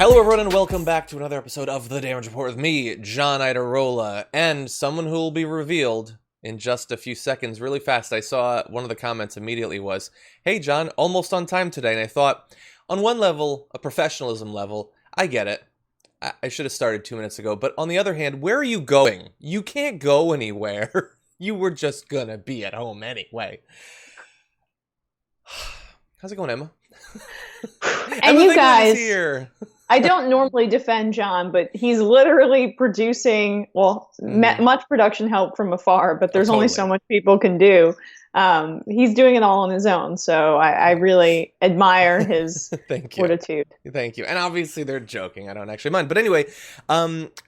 Hello everyone and welcome back to another episode of The Damage Report with me, John Idarola, and someone who will be revealed in just a few seconds. Really fast, I saw one of the comments immediately was, "Hey John, almost on time today," and I thought, on one level, a professionalism level, I get it. I should have started 2 minutes ago, but on the other hand, where are you going? You can't go anywhere. You were just gonna be at home anyway. How's it going, Emma? And you guys, here. I don't normally defend John, but he's literally producing, much production help from afar, but there's only so much people can do. He's doing it all on his own, so I really admire his fortitude. Thank you. And obviously they're joking. I don't actually mind. But anyway,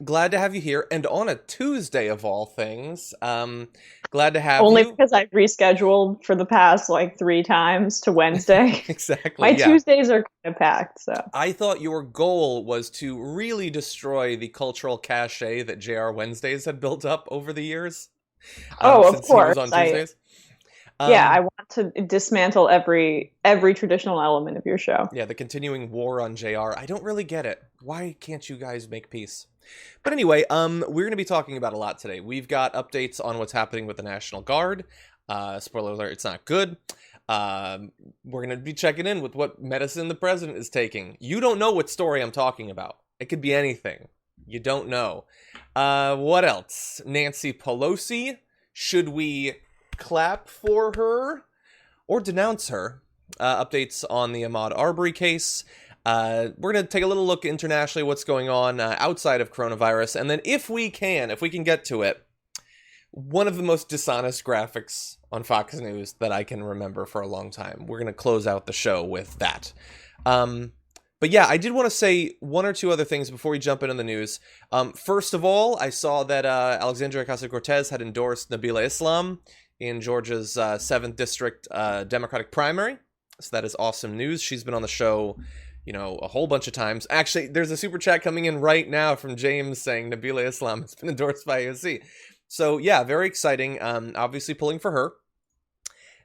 glad to have you here. And on a Tuesday of all things, glad to have Only you. because I've rescheduled for the past 3 times to Wednesday. Exactly. My Tuesdays are kind of packed. So I thought your goal was to really destroy the cultural cachet that JR Wednesdays had built up over the years. Of course. He was on Tuesdays. I want to dismantle every traditional element of your show. Yeah, the continuing war on JR. I don't really get it. Why can't you guys make peace? But anyway, we're going to be talking about a lot today. We've got updates on what's happening with the National Guard. Spoiler alert, it's not good. We're going to be checking in with what medicine the president is taking. You don't know what story I'm talking about. It could be anything. You don't know. What else? Nancy Pelosi. Should we clap for her or denounce her? Updates on the Ahmaud Arbery case. We're going to take a little look internationally what's going on outside of coronavirus, and then if we can get to it, one of the most dishonest graphics on Fox News that I can remember for a long time. We're going to close out the show with that. But yeah, I did want to say one or two other things before we jump into the news. First of all, I saw that Alexandria Ocasio-Cortez had endorsed Nabila Islam in Georgia's 7th District Democratic primary. So that is awesome news. She's been on the show, a whole bunch of times. Actually, there's a super chat coming in right now from James saying Nabila Islam has been endorsed by AOC. So yeah, very exciting. Obviously pulling for her.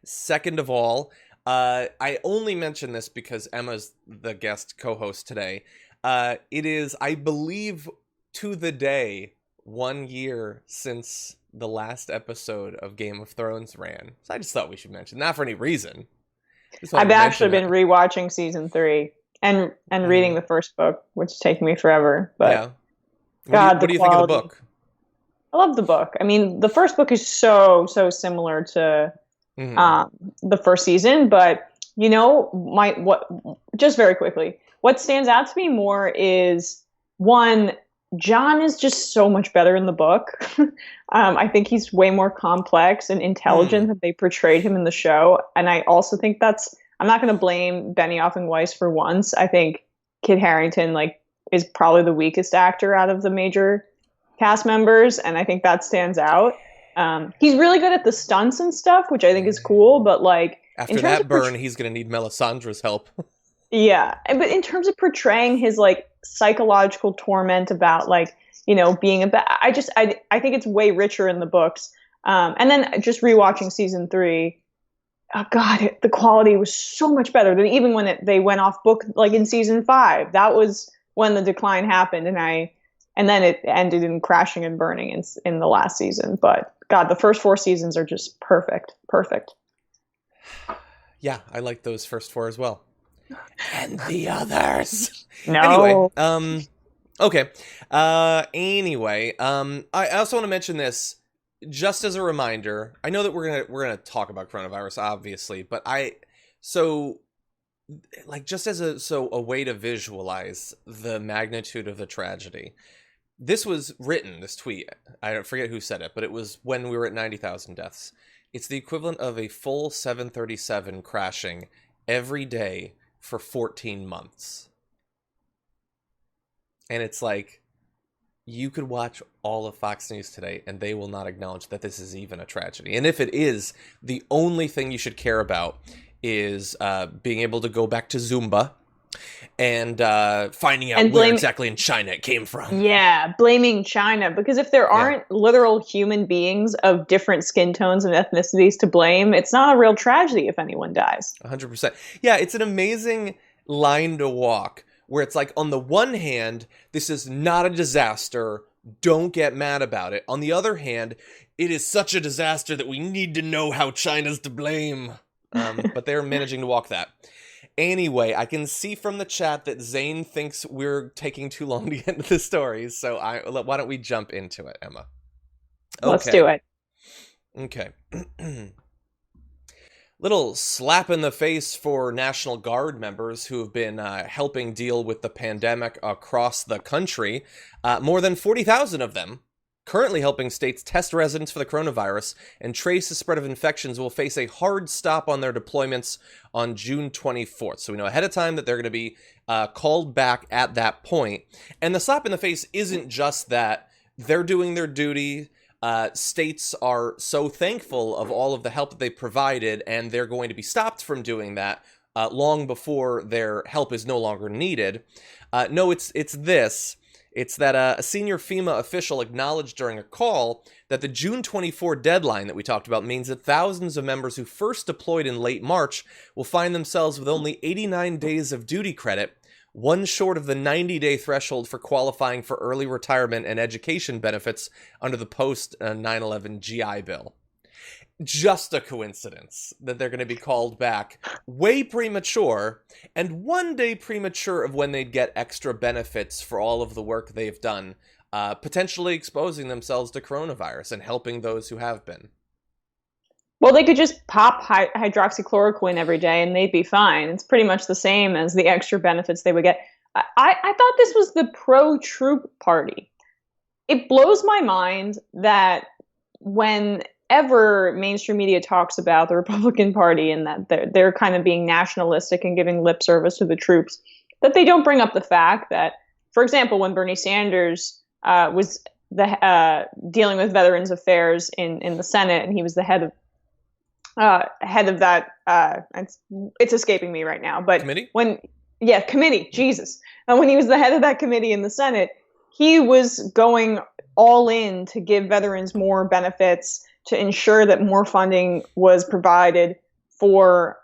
Second of all, I only mention this because Emma's the guest co-host today. It is, I believe, to the day, 1 year since the last episode of Game of Thrones ran. So I just thought we should mention, not for any reason. I've actually been rewatching season 3 and reading the first book, which is taking me forever. But yeah. What do you think of the book? I love the book. I mean, the first book is so similar to the first season, but just very quickly, what stands out to me more is, one, John is just so much better in the book. I think he's way more complex and intelligent than they portrayed him in the show. And I also think I'm not going to blame Benioff and Weiss for once. I think Kit Harington is probably the weakest actor out of the major cast members, and I think that stands out. He's really good at the stunts and stuff, which I think is cool, but after that burn, he's going to need Melisandre's help. Yeah, but in terms of portraying his psychological torment about being I think it's way richer in the books. And then just rewatching season 3, oh god, the quality was so much better than even when they went off book in season 5. That was when the decline happened, and then it ended in crashing and burning in the last season. But god, the first 4 seasons are just perfect. Yeah, I like those first 4 as well. And the others. No. Anyway, okay. Anyway, I also want to mention this just as a reminder. I know that we're gonna talk about coronavirus, obviously, but just as a way to visualize the magnitude of the tragedy. This was written, this tweet, I don't forget who said it, but it was when we were at 90,000 deaths. It's the equivalent of a full 737 crashing every day for 14 months. And it's you could watch all of Fox News today and they will not acknowledge that this is even a tragedy. And if it is, the only thing you should care about is being able to go back to Zumba and finding out where exactly in China it came from. Yeah, blaming China. Because if there aren't literal human beings of different skin tones and ethnicities to blame, it's not a real tragedy if anyone dies. 100%. Yeah, it's an amazing line to walk where it's like, on the one hand, this is not a disaster, don't get mad about it. On the other hand, it is such a disaster that we need to know how China's to blame. But they're managing to walk that. Anyway, I can see from the chat that Zane thinks we're taking too long to get into the stories, so why don't we jump into it, Emma? Okay. Let's do it. Okay. Little slap in the face for National Guard members who have been helping deal with the pandemic across the country. More than 40,000 of them currently helping states test residents for the coronavirus and trace the spread of infections will face a hard stop on their deployments on June 24th. So we know ahead of time that they're going to be called back at that point. And the slap in the face isn't just that they're doing their duty. States are so thankful of all of the help that they provided, and they're going to be stopped from doing that long before their help is no longer needed. No, it's this. It's that a senior FEMA official acknowledged during a call that the June 24 deadline that we talked about means that thousands of members who first deployed in late March will find themselves with only 89 days of duty credit, one short of the 90-day threshold for qualifying for early retirement and education benefits under the post-9/11 GI Bill. Just a coincidence that they're going to be called back way premature, and one day premature of when they'd get extra benefits for all of the work they've done, potentially exposing themselves to coronavirus and helping those who have been. Well, they could just pop hydroxychloroquine every day and they'd be fine. It's pretty much the same as the extra benefits they would get. I thought this was the pro-troop party. It blows my mind that whenever mainstream media talks about the Republican Party and that they're kind of being nationalistic and giving lip service to the troops, that they don't bring up the fact that, for example, when Bernie Sanders was dealing with Veterans Affairs in the Senate, and he was the head of that, it's escaping me right now, but committee? Committee, Jesus. And when he was the head of that committee in the Senate, he was going all in to give veterans more benefits, to ensure that more funding was provided for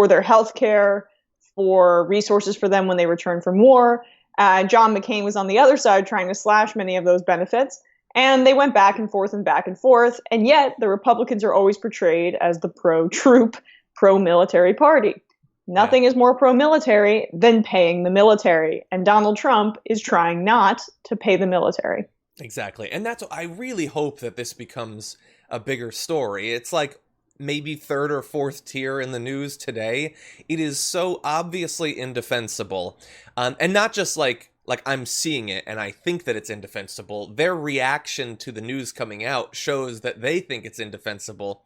their health care, for resources for them when they returned from war. John McCain was on the other side trying to slash many of those benefits. And they went back and forth and back and forth. And yet the Republicans are always portrayed as the pro-troop, pro-military party. Nothing is more pro-military than paying the military. And Donald Trump is trying not to pay the military. Exactly. And I really hope that this becomes a bigger story. It's like maybe third or fourth tier in the news today. It is so obviously indefensible. And not just like I'm seeing it and I think that it's indefensible. Their reaction to the news coming out shows that they think it's indefensible.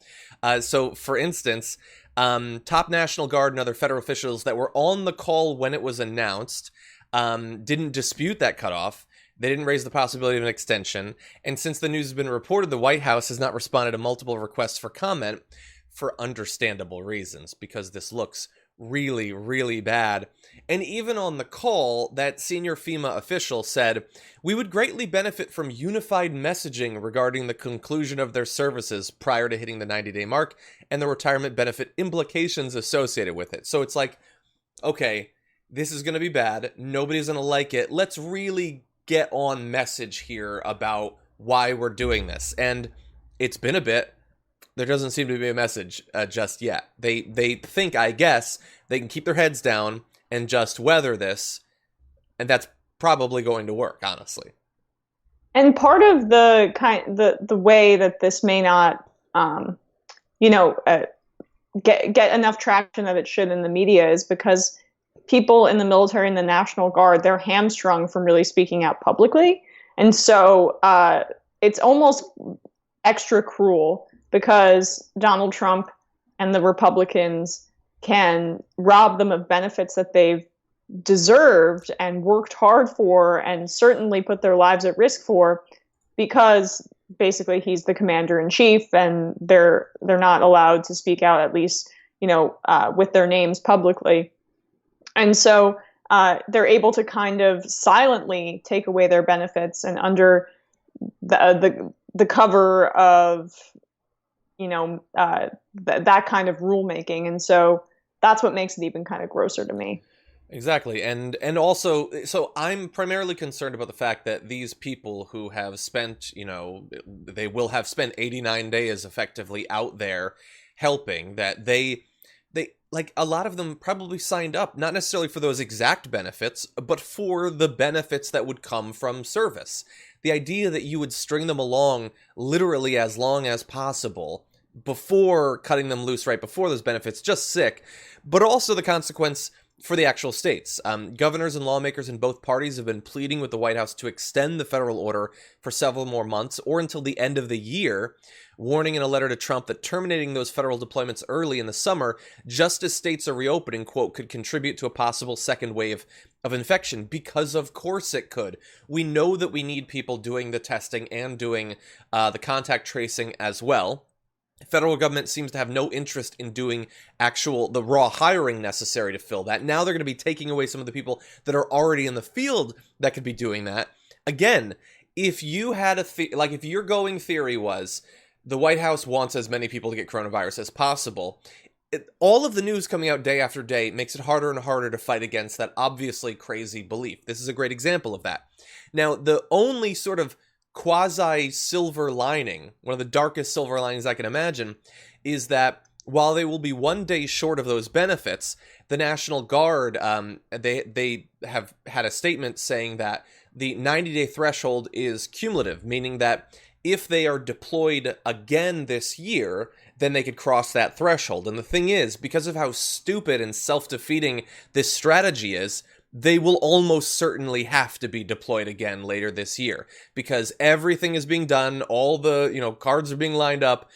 So, for instance, top National Guard and other federal officials that were on the call when it was announced didn't dispute that cutoff. They didn't raise the possibility of an extension. And since the news has been reported, the White House has not responded to multiple requests for comment for understandable reasons, because this looks really, really bad. And even on the call, that senior FEMA official said, "We would greatly benefit from unified messaging regarding the conclusion of their services prior to hitting the 90-day mark and the retirement benefit implications associated with it." So it's like, okay, this is going to be bad. Nobody's going to like it. Let's really get on message here about why we're doing this. And it's been a bit. There doesn't seem to be a message just yet. They think, I guess, they can keep their heads down and just weather this, and that's probably going to work, honestly. And part of the way that this may not, get enough traction that it should in the media is because people in the military and the National Guard, they're hamstrung from really speaking out publicly, and so it's almost extra cruel, because Donald Trump and the Republicans can rob them of benefits that they've deserved and worked hard for and certainly put their lives at risk for, because basically he's the commander in chief and they're not allowed to speak out, at least, with their names publicly. And so they're able to kind of silently take away their benefits, and under the cover of that kind of rulemaking. And so that's what makes it even kind of grosser to me. Exactly. And also, so I'm primarily concerned about the fact that these people who have spent, they will have spent 89 days effectively out there helping, that they like, a lot of them probably signed up not necessarily for those exact benefits, but for the benefits that would come from service. The idea that you would string them along literally as long as possible before cutting them loose right before those benefits, just sick. But also the consequence for the actual states. Governors and lawmakers in both parties have been pleading with the White House to extend the federal order for several more months or until the end of the year, warning in a letter to Trump that terminating those federal deployments early in the summer, just as states are reopening, quote, could contribute to a possible second wave of infection, because of course it could. We know that we need people doing the testing and doing the contact tracing as well. The federal government seems to have no interest in doing the raw hiring necessary to fill that. Now they're going to be taking away some of the people that are already in the field that could be doing that. Again, if you had if your going theory was the White House wants as many people to get coronavirus as possible, all of the news coming out day after day makes it harder and harder to fight against that obviously crazy belief. This is a great example of that. Now, the only sort of quasi-silver lining, one of the darkest silver linings I can imagine, is that while they will be one day short of those benefits, the National Guard, they have had a statement saying that the 90-day threshold is cumulative, meaning that if they are deployed again this year, then they could cross that threshold. And the thing is, because of how stupid and self-defeating this strategy is, they will almost certainly have to be deployed again later this year, because everything is being done, all the cards are being lined up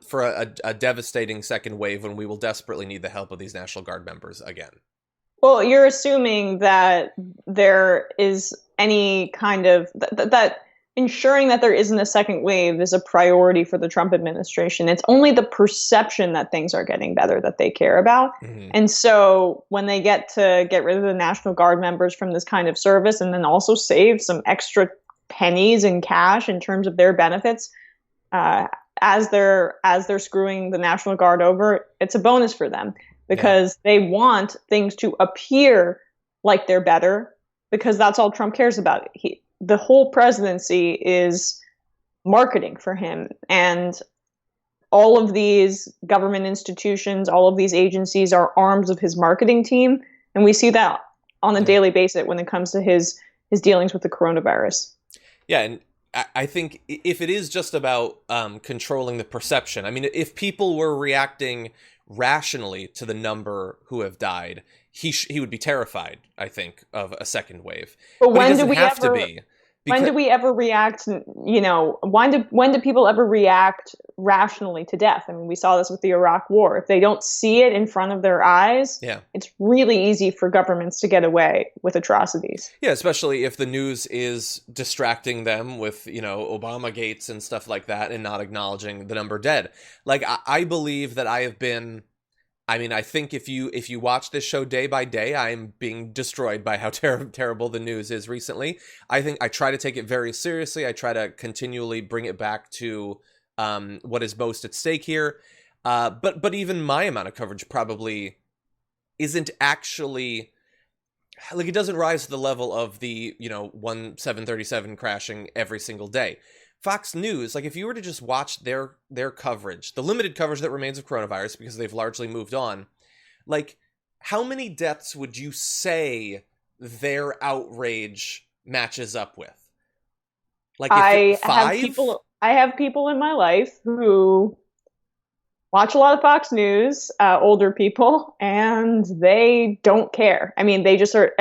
for a devastating second wave when we will desperately need the help of these National Guard members again. Well, you're assuming that there is any kind of that ensuring that there isn't a second wave is a priority for the Trump administration. It's only the perception that things are getting better that they care about. Mm-hmm. And so when they get to get rid of the National Guard members from this kind of service and then also save some extra pennies in cash in terms of their benefits, as they're screwing the National Guard over, it's a bonus for them, because they want things to appear like they're better, because that's all Trump cares about. The whole presidency is marketing for him, and all of these government institutions, all of these agencies are arms of his marketing team, and we see that on a daily basis when it comes to his dealings with the coronavirus. Yeah, and I think if it is just about controlling the perception, I mean, if people were reacting rationally to the number who have died, he would be terrified, I think, of a second wave. But when do we ever be? When do we ever react? When do people ever react rationally to death? I mean, we saw this with the Iraq War. If they don't see it in front of their eyes, it's really easy for governments to get away with atrocities. Yeah, especially if the news is distracting them with, Obama gates and stuff like that, and not acknowledging the number dead. Like, I believe that I think if you watch this show day by day, I'm being destroyed by how terrible the news is recently. I think I try to take it very seriously. I try to continually bring it back to what is most at stake here. But even my amount of coverage probably isn't actually, like, it doesn't rise to the level of the 737 crashing every single day. Fox News, like, if you were to just watch their coverage, the limited coverage that remains of coronavirus, because they've largely moved on, like, how many deaths would you say their outrage matches up with? Like, I 5? have people in my life who watch a lot of Fox News, older people, and they don't care. I mean, they just are.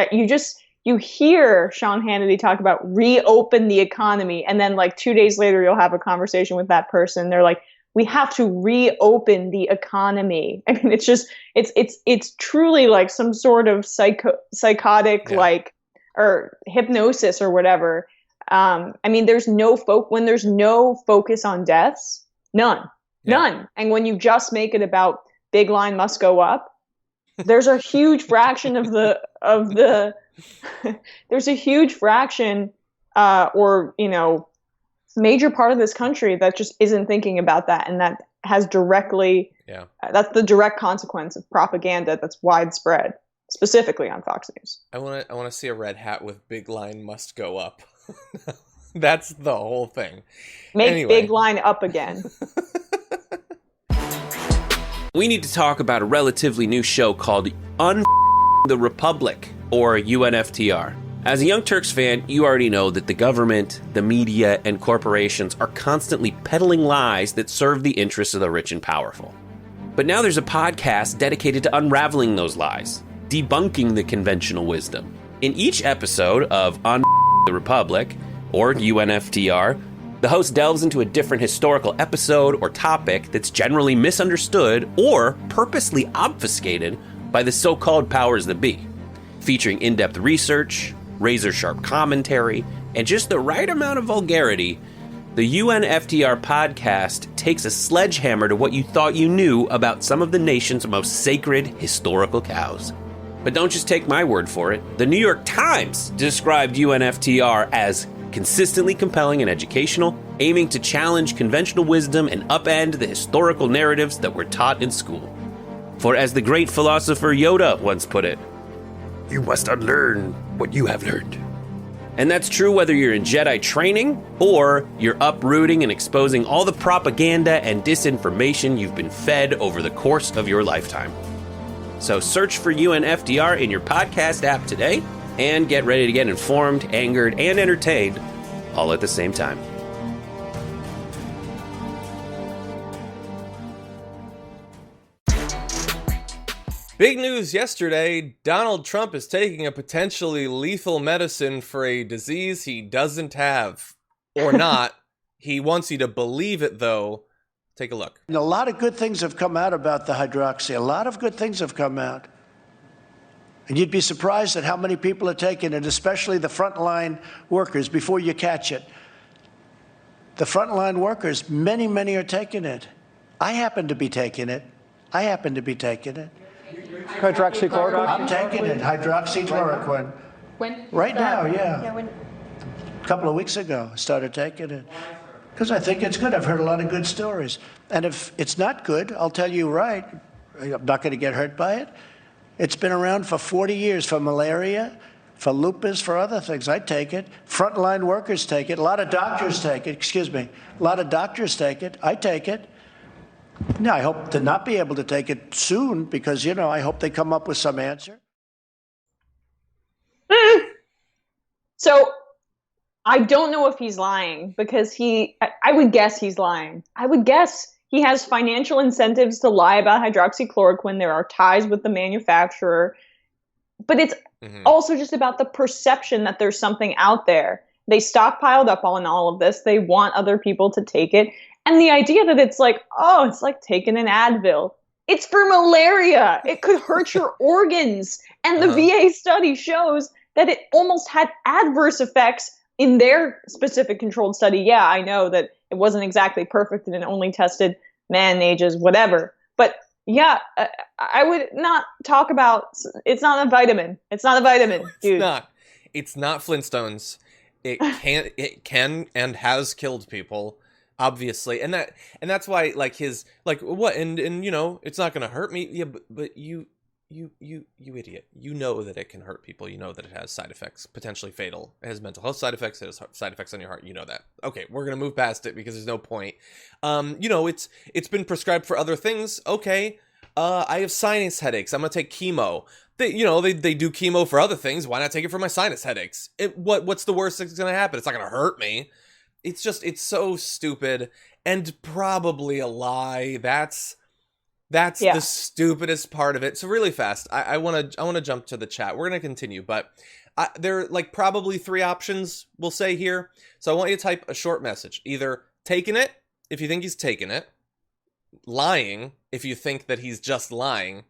You hear Sean Hannity talk about reopen the economy, and then like 2 days later, you'll have a conversation with that person. They're like, we have to reopen the economy. I mean, it's truly like some sort of psychotic, or hypnosis or whatever. I mean, when there's no focus on deaths, none. And when you just make it about big line must go up, there's a huge fraction there's a huge fraction, major part of this country that just isn't thinking about that, and that has that's the direct consequence of propaganda that's widespread. specifically on Fox News. I want to see a red hat with big line must go up. That's the whole thing. Make big line up again. We need to talk about a relatively new show called the Republic, or UNFTR. As a Young Turks fan, you already know that the government, the media, and corporations are constantly peddling lies that serve the interests of the rich and powerful. But now there's a podcast dedicated to unraveling those lies, debunking the conventional wisdom. In each episode of the Republic, or UNFTR, the host delves into a different historical episode or topic that's generally misunderstood or purposely obfuscated by the so-called powers that be, featuring in-depth research, razor-sharp commentary, and just the right amount of vulgarity. The UNFTR podcast takes a sledgehammer to what you thought you knew about some of the nation's most sacred historical cows. But don't just take my word for it. The New York Times described UNFTR as consistently compelling and educational, aiming to challenge conventional wisdom and upend the historical narratives that were taught in school. For as the great philosopher Yoda once put it, you must unlearn what you have learned. And that's true whether you're in Jedi training or you're uprooting and exposing all the propaganda and disinformation you've been fed over the course of your lifetime. So search for UNFTR in your podcast app today and get ready to get informed, angered, and entertained all at the same time. Big news yesterday, Donald Trump is taking a potentially lethal medicine for a disease he doesn't have. Or not. He wants you to believe it, though. Take a look. A lot of good things have come out about the hydroxy. A lot of good things have come out. And you'd be surprised at how many people are taking it, especially the frontline workers, before you catch it. The frontline workers, many are taking it. I happen to be taking it. Hydroxychloroquine? I'm taking it, hydroxychloroquine. When? Right now, yeah. A couple of weeks ago, I started taking it. Because I think it's good. I've heard a lot of good stories. And if it's not good, I'll tell you right, I'm not going to get hurt by it. It's been around for 40 years for malaria, for lupus, for other things. I take it. Frontline workers take it. A lot of doctors take it. A lot of doctors take it. I take it. Now, I hope to not be able to take it soon because, I hope they come up with some answer. So I don't know if he's lying because I would guess he's lying. I would guess he has financial incentives to lie about hydroxychloroquine. There are ties with the manufacturer. But it's also just about the perception that there's something out there. They stockpiled up on all of this. They want other people to take it. And the idea that it's like taking an Advil. It's for malaria. It could hurt your organs. And the VA study shows that it almost had adverse effects in their specific controlled study. Yeah, I know that it wasn't exactly perfect and it only tested man ages, whatever. But yeah, I would not talk about, it's not a vitamin. It's not a vitamin, dude. It's not Flintstones. It can and has killed people, obviously. And that's why what? And it's not going to hurt me. Yeah, but you idiot. You know that it can hurt people. You know that it has side effects, potentially fatal. It has mental health side effects. It has side effects on your heart. You know that. Okay, we're going to move past it because there's no point. It's been prescribed for other things. Okay, I have sinus headaches. I'm going to take chemo. They do chemo for other things. Why not take it for my sinus headaches? What's the worst that's going to happen? It's not going to hurt me. It's so stupid and probably a lie. That's the stupidest part of it. So really fast, I want to jump to the chat. We're going to continue, but there are probably three options we'll say here. So I want you to type a short message. Either taking it if you think he's taking it, lying if you think that he's just lying,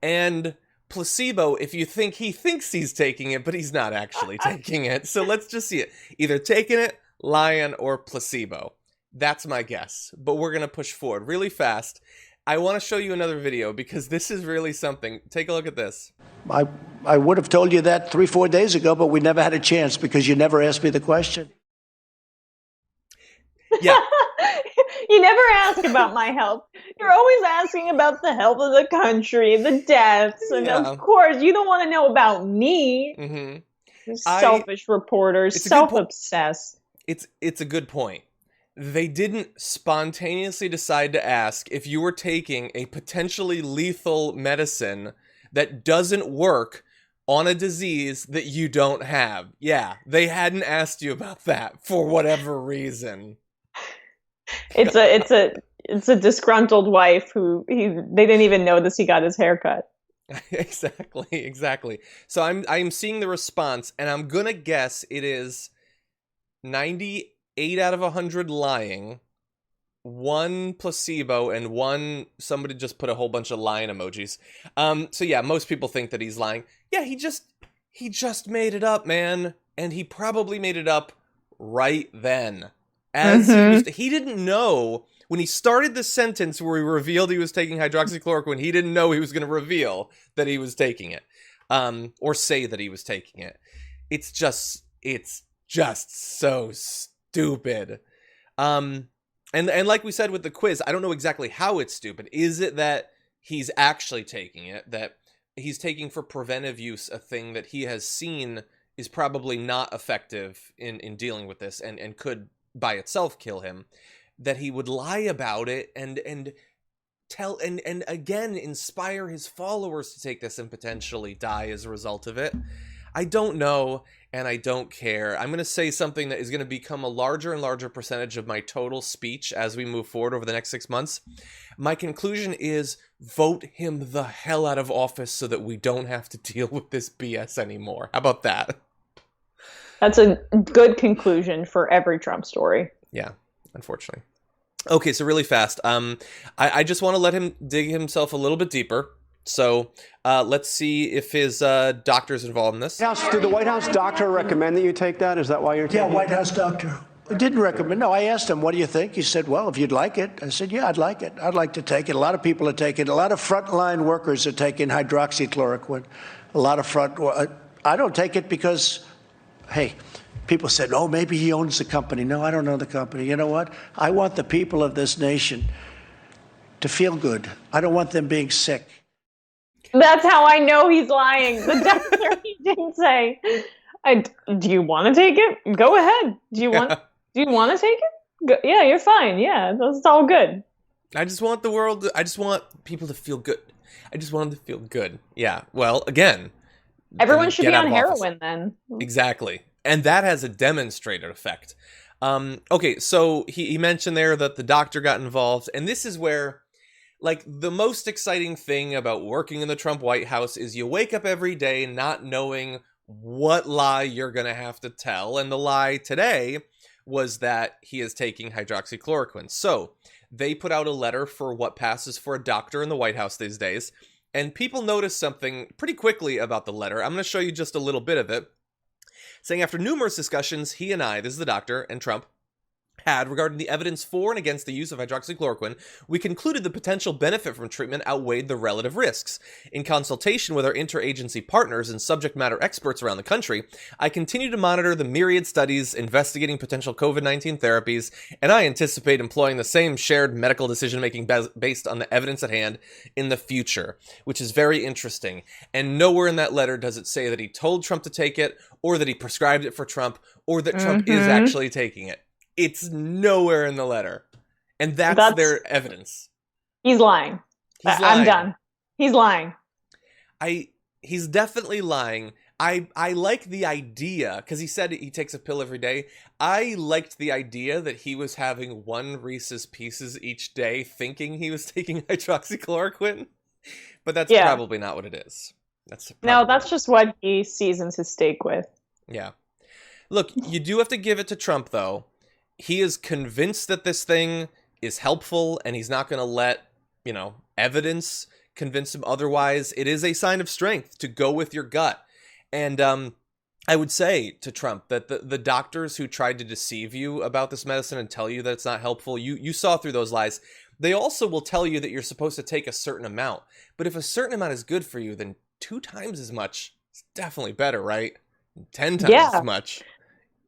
and placebo if you think he thinks he's taking it, but he's not actually taking it. So let's just see it. Either taking it, lying, or placebo. That's my guess, but we're going to push forward really fast. I want to show you another video because this is really something. Take a look at this. I would have told you that 3-4 days ago, but we never had a chance because you never asked me the question. Yeah. You never ask about my health. You're always asking about the health of the country, the deaths, and of course, you don't want to know about me. Mm-hmm. Selfish reporters, self-obsessed. It's a good point. They didn't spontaneously decide to ask if you were taking a potentially lethal medicine that doesn't work on a disease that you don't have. Yeah, they hadn't asked you about that for whatever reason. It's a disgruntled wife who they didn't even notice he got his haircut. Exactly. So I'm seeing the response, and I'm gonna guess it is 98 out of 100 lying, 1 placebo, and 1 somebody just put a whole bunch of lying emojis. So yeah, most people think that he's lying. Yeah, he just made it up, man, and he probably made it up right then. As he didn't know when he started the sentence where he revealed he was taking hydroxychloroquine. He didn't know he was going to reveal that he was taking it, or say that he was taking it. It's just so stupid. And like we said with the quiz, I don't know exactly how it's stupid. Is it that he's actually taking it, that he's taking for preventive use, a thing that he has seen is probably not effective in dealing with this and could by itself kill him, that he would lie about it and tell and again inspire his followers to take this and potentially die as a result of it? I don't know, and I don't care. I'm going to say something that is going to become a larger and larger percentage of my total speech as we move forward over the next 6 months. My conclusion is vote him the hell out of office so that we don't have to deal with this BS anymore. How about that? That's a good conclusion for every Trump story. Yeah, unfortunately. Okay, so really fast. I just want to let him dig himself a little bit deeper. So let's see if his doctor's involved in this. Did the White House doctor recommend that you take that? Is that why you're taking it? Yeah, White House doctor. I didn't recommend. No, I asked him, what do you think? He said, well, if you'd like it. I said, yeah, I'd like it. I'd like to take it. A lot of people are taking it. A lot of frontline workers are taking hydroxychloroquine. A lot of I don't take it because, hey, people said, oh, maybe he owns the company. No, I don't own the company. You know what? I want the people of this nation to feel good. I don't want them being sick. That's how I know he's lying. The doctor, he didn't say, do you want to take it? Go ahead. Do you want to take it? Yeah, you're fine. Yeah, that's all good. I just want people to feel good. I just want them to feel good. Yeah. Well, again, everyone should be on heroin then. Exactly. And that has a demonstrated effect. Okay, so he mentioned there that the doctor got involved, and this is where, like, the most exciting thing about working in the Trump White House is you wake up every day not knowing what lie you're going to have to tell, and the lie today was that he is taking hydroxychloroquine. So they put out a letter for what passes for a doctor in the White House these days, and people noticed something pretty quickly about the letter. I'm going to show you just a little bit of it. Saying after numerous discussions, he and I, this is the doctor, and Trump, had regarding the evidence for and against the use of hydroxychloroquine, we concluded the potential benefit from treatment outweighed the relative risks. In consultation with our interagency partners and subject matter experts around the country, I continue to monitor the myriad studies investigating potential COVID-19 therapies, and I anticipate employing the same shared medical decision-making based on the evidence at hand in the future, which is very interesting. And nowhere in that letter does it say that he told Trump to take it, or that he prescribed it for Trump, or that Trump is actually taking it. It's nowhere in the letter. And that's their evidence. He's lying. I'm done. He's lying. He's definitely lying. I like the idea, because he said he takes a pill every day. I liked the idea that he was having 1 Reese's Pieces each day thinking he was taking hydroxychloroquine. But that's probably not what it is. That's just what he seasons his steak with. Yeah. Look, you do have to give it to Trump, though. He is convinced that this thing is helpful, and he's not going to let, evidence convince him otherwise. It is a sign of strength to go with your gut. And I would say to Trump that the doctors who tried to deceive you about this medicine and tell you that it's not helpful, you saw through those lies. They also will tell you that you're supposed to take a certain amount. But if a certain amount is good for you, then 2 times as much is definitely better, right? 10 times as much.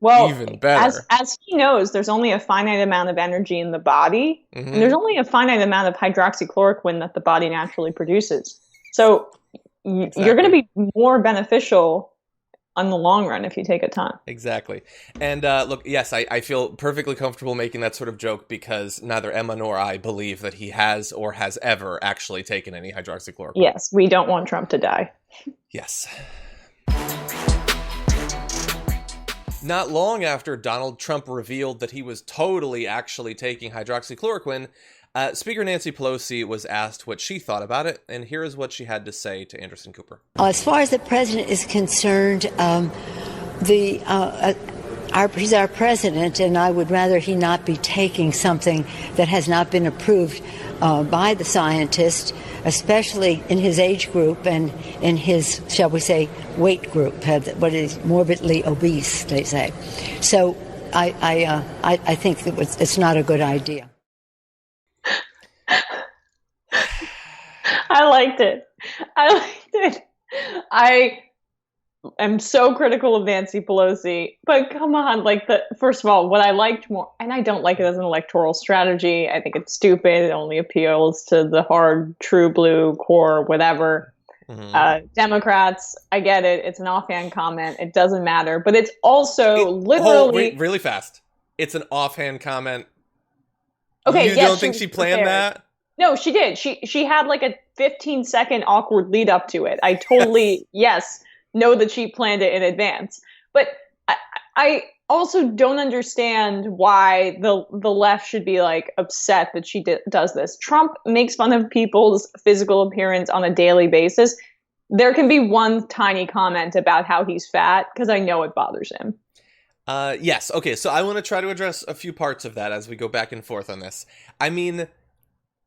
Well, Even better. as he knows, there's only a finite amount of energy in the body, and there's only a finite amount of hydroxychloroquine that the body naturally produces. So you're going to be more beneficial on the long run if you take a ton. Exactly. And look, yes, I feel perfectly comfortable making that sort of joke because neither Emma nor I believe that he has or has ever actually taken any hydroxychloroquine. Yes, we don't want Trump to die. Yes. Not long after Donald Trump revealed that he was totally actually taking hydroxychloroquine, Speaker Nancy Pelosi was asked what she thought about it, and here is what she had to say to Anderson Cooper. As far as the president is concerned, he's our president, and I would rather he not be taking something that has not been approved by the scientist, especially in his age group and in his, shall we say, weight group, what is morbidly obese, they say. So I think it's not a good idea. I liked it. I am so critical of Nancy Pelosi, but come on, first of all, what I liked more, and I don't like it as an electoral strategy. I think it's stupid. It only appeals to the hard, true blue core, whatever. Democrats, I get it. It's an offhand comment. It doesn't matter, but it's also literally really fast. It's an offhand comment. Okay, you don't think she planned that? No, she did. She had like a 15-second awkward lead up to it. I totally, yes, know that she planned it in advance. But I also don't understand why the left should be like upset that she does this. Trump makes fun of people's physical appearance on a daily basis. There can be one tiny comment about how he's fat because I know it bothers him. Yes. Okay. So I want to try to address a few parts of that as we go back and forth on this. I mean,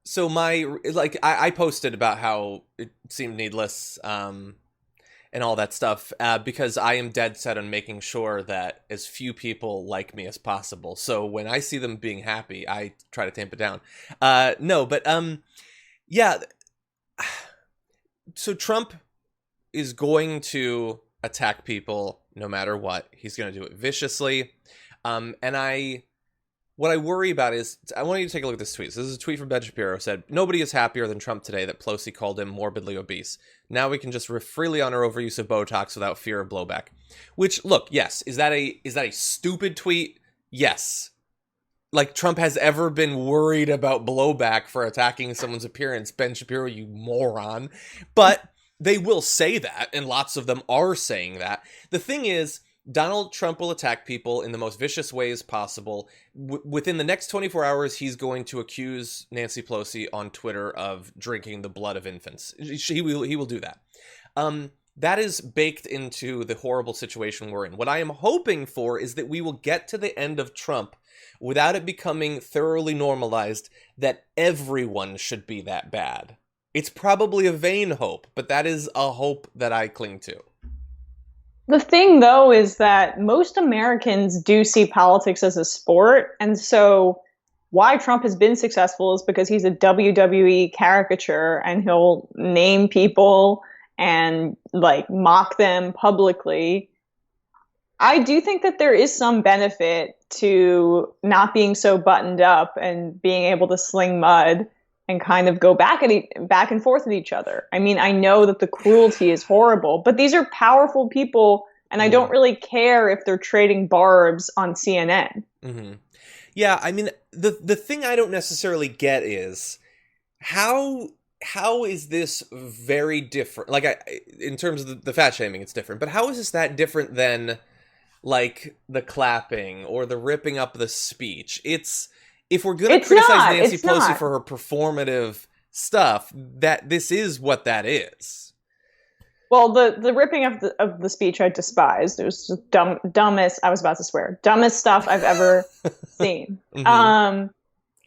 so I posted about how it seemed needless, and all that stuff, because I am dead set on making sure that as few people like me as possible. So when I see them being happy, I try to tamp it down. Yeah. So Trump is going to attack people no matter what. He's going to do it viciously. What I worry about is, I want you to take a look at this tweet. So this is a tweet from Ben Shapiro. Said, "Nobody is happier than Trump today that Pelosi called him morbidly obese. Now we can just riff freely on our overuse of Botox without fear of blowback." Which, look, yes, is that a stupid tweet? Yes. Like Trump has ever been worried about blowback for attacking someone's appearance. Ben Shapiro, you moron. But they will say that, and lots of them are saying that. The thing is, Donald Trump will attack people in the most vicious ways possible. Within the next 24 hours, he's going to accuse Nancy Pelosi on Twitter of drinking the blood of infants. He will do that. That is baked into the horrible situation we're in. What I am hoping for is that we will get to the end of Trump without it becoming thoroughly normalized that everyone should be that bad. It's probably a vain hope, but that is a hope that I cling to. The thing, though, is that most Americans do see politics as a sport. And so why Trump has been successful is because he's a WWE caricature and he'll name people and mock them publicly. I do think that there is some benefit to not being so buttoned up and being able to sling mud and kind of go back and forth at each other. I mean, I know that the cruelty is horrible, but these are powerful people, and I don't really care if they're trading barbs on CNN. Mm-hmm. Yeah, I mean, the thing I don't necessarily get is how is this very different? In terms of the fat shaming, it's different, but how is this that different than the clapping or the ripping up the speech? If we're going to criticize Nancy Pelosi for her performative stuff, that this is what that is. Well, the ripping of the speech I despised. It was just dumbest. I was about to swear. Dumbest stuff I've ever seen. Mm-hmm.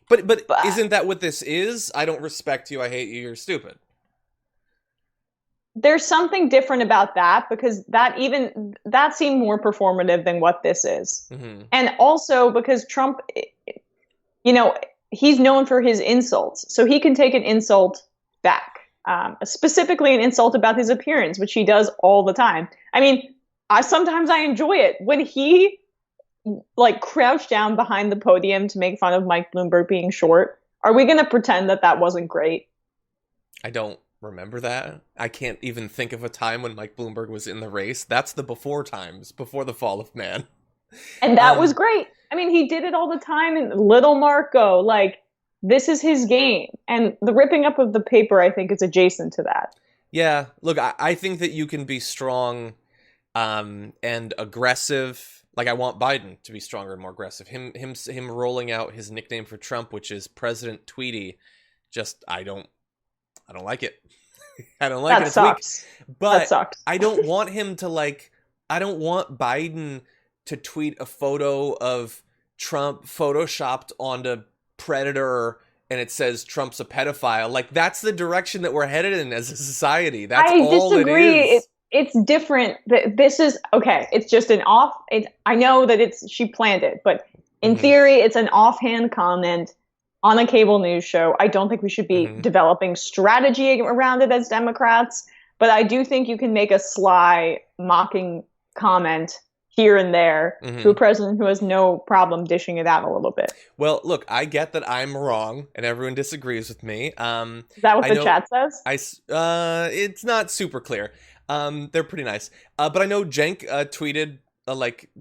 But isn't that what this is? I don't respect you. I hate you. You're stupid. There's something different about that because that seemed more performative than what this is. Mm-hmm. And also because Trump, he's known for his insults, so he can take an insult back. Specifically an insult about his appearance, which he does all the time. I mean, sometimes I enjoy it when he like crouched down behind the podium to make fun of Mike Bloomberg being short? Are we going to pretend that that wasn't great? I don't remember that. I can't even think of a time when Mike Bloomberg was in the race. That's the before times, before the fall of man. And that was great. I mean, he did it all the time in Little Marco. Like, this is his game. And the ripping up of the paper, I think, is adjacent to that. Yeah, look, I think that you can be strong and aggressive. Like, I want Biden to be stronger and more aggressive. Him rolling out his nickname for Trump, which is President Tweety, just I don't like it. I don't like it. That sucks. But that sucks. I don't want him to I don't want Biden to tweet a photo of Trump photoshopped onto Predator and it says Trump's a pedophile. Like, that's the direction that we're headed in as a society. That's all disagree. it is. It's different. This is okay. It's just I know that she planned it, but in theory, it's an offhand comment on a cable news show. I don't think we should be developing strategy around it as Democrats, but I do think you can make a sly, mocking comment here and there to a president who has no problem dishing it out a little bit. Well, look, I get that I'm wrong and everyone disagrees with me. Is that what the chat says? It's not super clear. They're pretty nice. But I know Cenk tweeted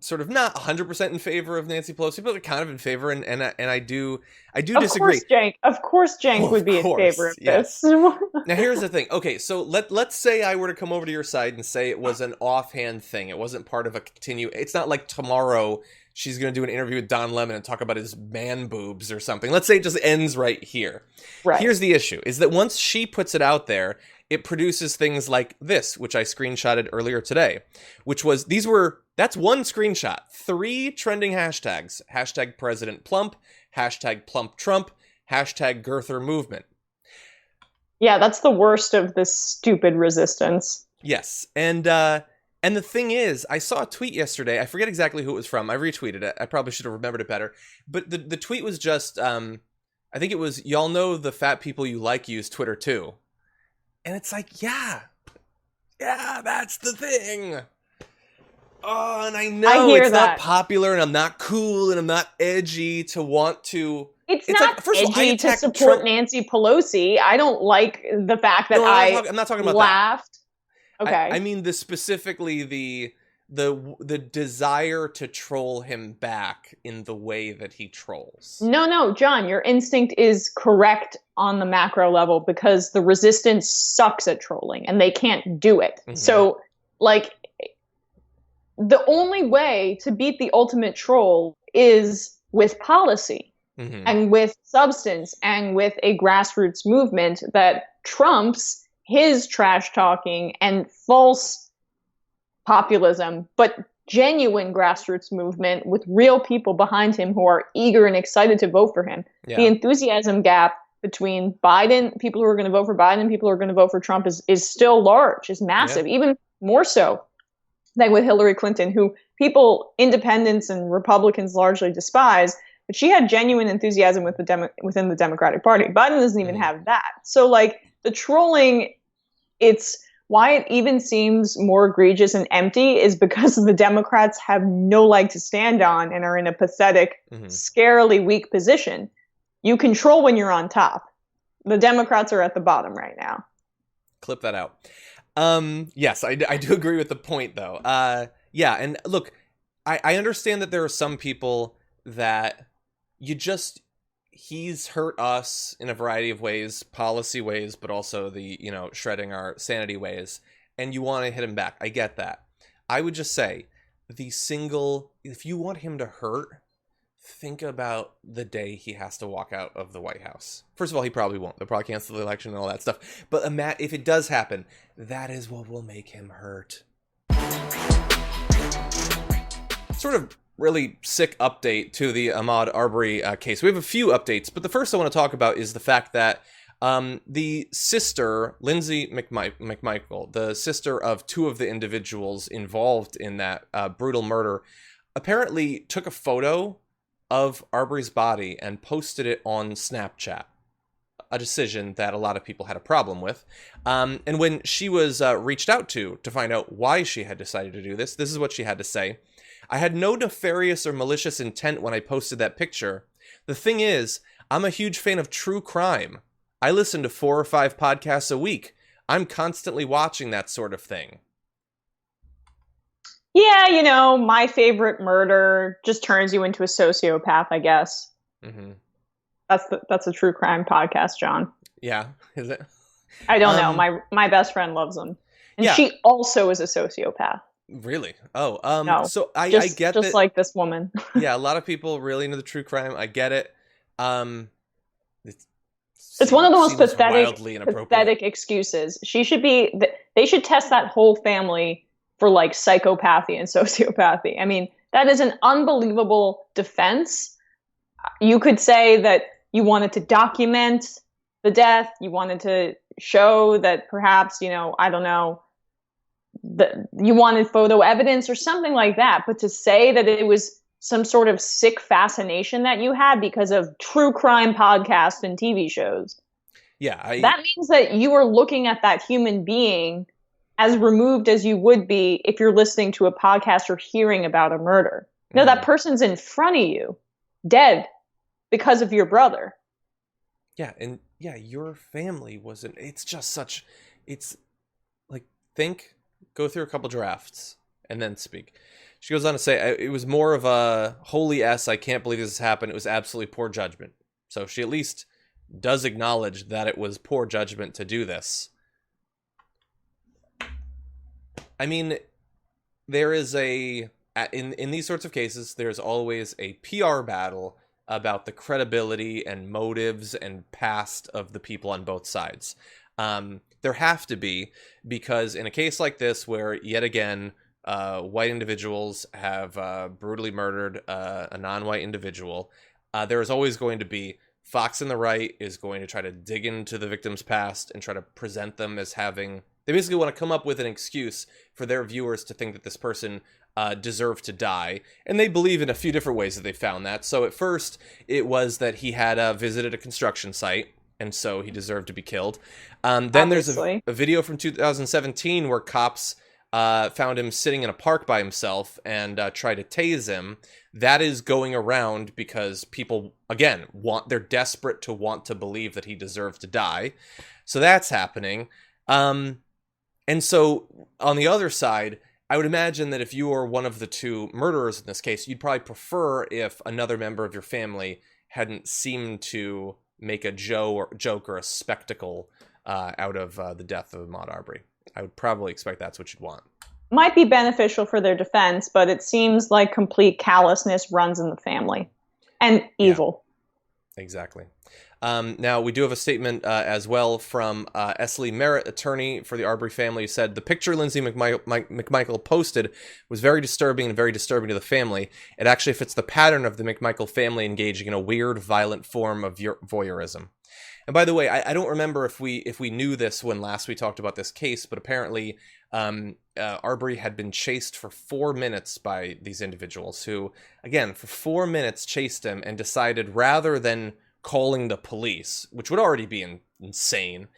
sort of not 100% in favor of Nancy Pelosi, but kind of in favor, and I do disagree. Of course Cenk would be in favor of this. Now here's the thing. Okay, so let's say I were to come over to your side and say it was an offhand thing. It wasn't part of a It's not like tomorrow she's going to do an interview with Don Lemon and talk about his man boobs or something. Let's say it just ends right here. Right. Here's the issue, is that once she puts it out there, it produces things like this, which I screenshotted earlier today, which was, that's one screenshot, 3 trending hashtags, hashtag President Plump, hashtag Plump Trump, hashtag Girther Movement. Yeah, that's the worst of this stupid resistance. Yes, and the thing is, I saw a tweet yesterday, I forget exactly who it was from, I retweeted it, I probably should have remembered it better, but the tweet was just, I think it was, y'all know the fat people you like use Twitter too. And it's like, yeah, that's the thing. Oh, and I know it's not popular, and I'm not cool, and I'm not edgy to want to. It's not edgy to support Nancy Pelosi. I don't like the fact that I'm not talking about laughed. That. Okay, I mean specifically the desire to troll him back in the way that he trolls. No, John, your instinct is correct on the macro level because the resistance sucks at trolling and they can't do it. So, the only way to beat the ultimate troll is with policy and with substance and with a grassroots movement that trumps his trash talking and false populism, but genuine grassroots movement with real people behind him who are eager and excited to vote for him. Yeah. The enthusiasm gap between people who are going to vote for Biden and people who are going to vote for Trump is still large, is massive, even more so than with Hillary Clinton, who independents and Republicans largely despise, but she had genuine enthusiasm within the Democratic Party. Biden doesn't even have that. So the trolling, why it even seems more egregious and empty is because the Democrats have no leg to stand on and are in a pathetic, scarily weak position. You control when you're on top. The Democrats are at the bottom right now. Clip that out. Yes, I do agree with the point, though. Yeah, and look, I understand that there are some people that he's hurt us in a variety of ways, policy ways, but also the, shredding our sanity ways, and you want to hit him back. I get that. I would just say, if you want him to hurt, think about the day he has to walk out of the White House. First of all, he probably won't. They'll probably cancel the election and all that stuff. But if it does happen, that is what will make him hurt. Sort of really sick update to the Ahmaud Arbery case. We have a few updates, but the first I want to talk about is the fact that the sister, Lindsay McMichael, the sister of 2 of the individuals involved in that brutal murder, apparently took a photo of Arbery's body and posted it on Snapchat, a decision that a lot of people had a problem with. And when she was reached out to find out why she had decided to do this, this is what she had to say. I had no nefarious or malicious intent when I posted that picture. The thing is, I'm a huge fan of true crime. I listen to 4 or 5 podcasts a week. I'm constantly watching that sort of thing. Yeah, you know, My Favorite Murder just turns you into a sociopath, I guess. Mm-hmm. That's a true crime podcast, John. Yeah, is it? I don't know. My best friend loves them. And she also is a sociopath. Really? Oh, no, so I get just that, like this woman. Yeah, a lot of people really into the true crime. I get it. It's one of the most pathetic excuses. They should test that whole family for like psychopathy and sociopathy. I mean, that is an unbelievable defense. You could say that you wanted to document the death. You wanted to show that perhaps, I don't know, that you wanted photo evidence or something like that. But to say that it was some sort of sick fascination that you had because of true crime podcasts and TV shows. Yeah. That means that you are looking at that human being as removed as you would be if you're listening to a podcast or hearing about a murder. No, that person's in front of you, dead because of your brother. Yeah, and your family wasn't. It's just such. It's like, go through a couple drafts and then speak. She goes on to say it was more of a holy S. I can't believe this has happened. It was absolutely poor judgment. So she at least does acknowledge that it was poor judgment to do this. I mean, there is in these sorts of cases, there's always a PR battle about the credibility and motives and past of the people on both sides. There have to be, because in a case like this, where yet again, white individuals have brutally murdered a non-white individual, there is always going to be Fox and the right is going to try to dig into the victim's past and try to present them as having... They basically want to come up with an excuse for their viewers to think that this person deserved to die. And they believe in a few different ways that they found that. So at first, it was that he had visited a construction site, and so he deserved to be killed. Then there's a video from 2017 where cops found him sitting in a park by himself and tried to tase him. That is going around because people, again, they're desperate to want to believe that he deserved to die. So that's happening. And so on the other side, I would imagine that if you were one of the two murderers in this case, you'd probably prefer if another member of your family hadn't seemed to make a joke or a spectacle out of the death of Ahmaud Arbery. I would probably expect that's what you'd want. Might be beneficial for their defense, but it seems like complete callousness runs in the family. And evil. Yeah, exactly. Now, we do have a statement as well from Esley Merritt, attorney for the Arbery family, who said, the picture Lindsay McMichael posted was very disturbing and very disturbing to the family. It actually fits the pattern of the McMichael family engaging in a weird, violent form of voyeurism. And by the way, I don't remember if we knew this when last we talked about this case, but apparently Arbery had been chased for 4 minutes by these individuals who, again, for 4 minutes chased him and decided rather than calling the police, which would already be insane,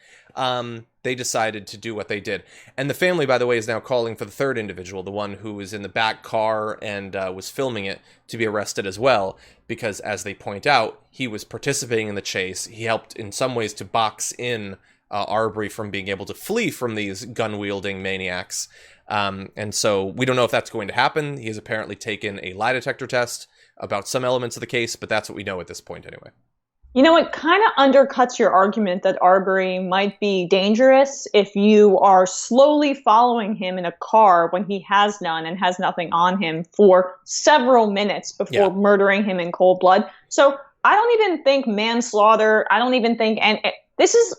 they decided to do what they did. And the family, by the way, is now calling for the third individual, the one who was in the back car and was filming it, to be arrested as well, because as they point out, he was participating in the chase. He helped in some ways to box in Arbery from being able to flee from these gun-wielding maniacs. And so we don't know if that's going to happen. He has apparently taken a lie detector test about some elements of the case, but that's what we know at this point anyway. You know, it kind of undercuts your argument that Arbery might be dangerous if you are slowly following him in a car when he has none and has nothing on him for several minutes before murdering him in cold blood. So I don't even think manslaughter. I don't even think, and this is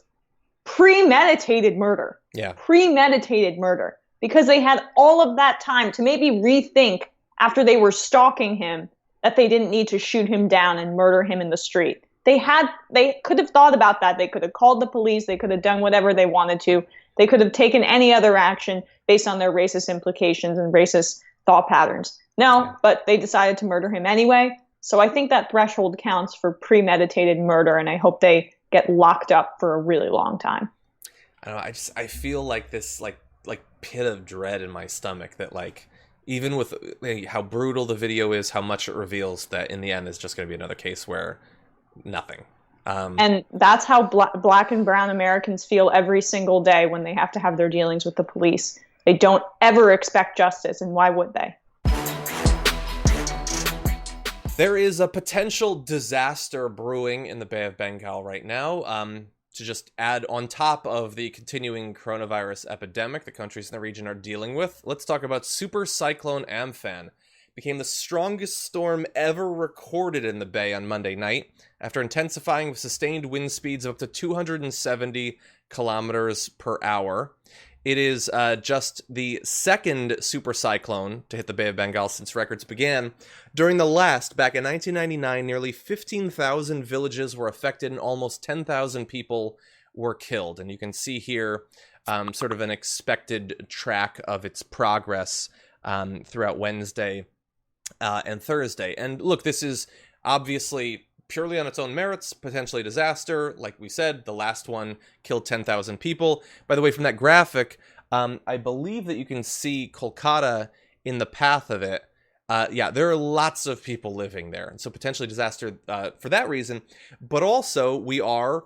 premeditated murder. Yeah. Premeditated murder, because they had all of that time to maybe rethink after they were stalking him that they didn't need to shoot him down and murder him in the street. They could have thought about that. They could have called the police. They could have done whatever they wanted to. They could have taken any other action based on their racist implications and racist thought patterns. No, but they decided to murder him anyway. So I think that threshold counts for premeditated murder, and I hope they get locked up for a really long time. I don't know. I feel like this like pit of dread in my stomach that, like, even with how brutal the video is, how much it reveals that in the end is just going to be another case where nothing. And that's how black and brown Americans feel every single day when they have to have their dealings with the police. They don't ever expect justice, and why would they? There is a potential disaster brewing in the Bay of Bengal right now. To just add on top of the continuing coronavirus epidemic the countries in the region are dealing with, let's talk about Super Cyclone Amphan. Became the strongest storm ever recorded in the Bay on Monday night, after intensifying with sustained wind speeds of up to 270 kilometers per hour. It is just the second super cyclone to hit the Bay of Bengal since records began. During the last, back in 1999, nearly 15,000 villages were affected and almost 10,000 people were killed. And you can see here sort of an expected track of its progress throughout Wednesday and Thursday. And look, this is obviously purely on its own merits, potentially a disaster. Like we said, the last one killed 10,000 people. By the way, from that graphic, I believe that you can see Kolkata in the path of it. Yeah, there are lots of people living there, and so potentially disaster for that reason. But also, we are,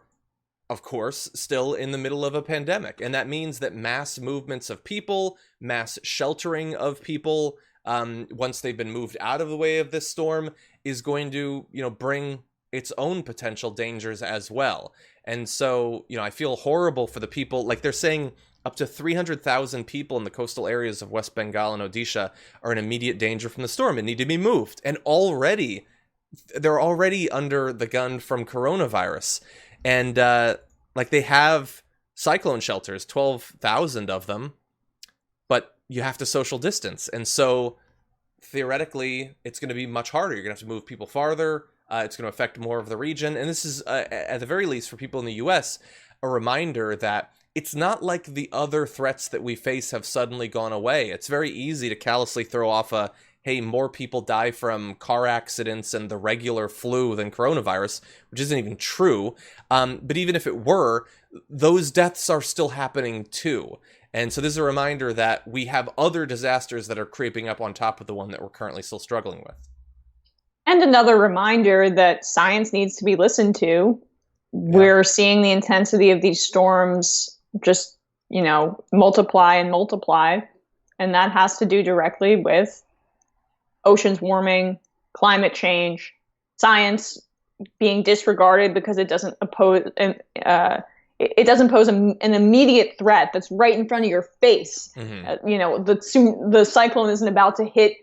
of course, still in the middle of a pandemic, and that means that mass movements of people, mass sheltering of people, once they've been moved out of the way of this storm, is going to, bring its own potential dangers as well. And so, I feel horrible for the people. Like, they're saying up to 300,000 people in the coastal areas of West Bengal and Odisha are in immediate danger from the storm and need to be moved. And they're already under the gun from coronavirus. And, they have cyclone shelters, 12,000 of them, but you have to social distance. And so theoretically, it's going to be much harder. You're going to have to move people farther. It's going to affect more of the region. And this is, at the very least, for people in the U.S., a reminder that it's not like the other threats that we face have suddenly gone away. It's very easy to callously throw off hey, more people die from car accidents and the regular flu than coronavirus, which isn't even true. But even if it were, those deaths are still happening too. And so this is a reminder that we have other disasters that are creeping up on top of the one that we're currently still struggling with. And another reminder that science needs to be listened to. Yeah. We're seeing the intensity of these storms just, multiply and multiply. And that has to do directly with oceans warming, climate change, science being disregarded because it doesn't pose an immediate threat that's right in front of your face. Mm-hmm. The cyclone isn't about to hit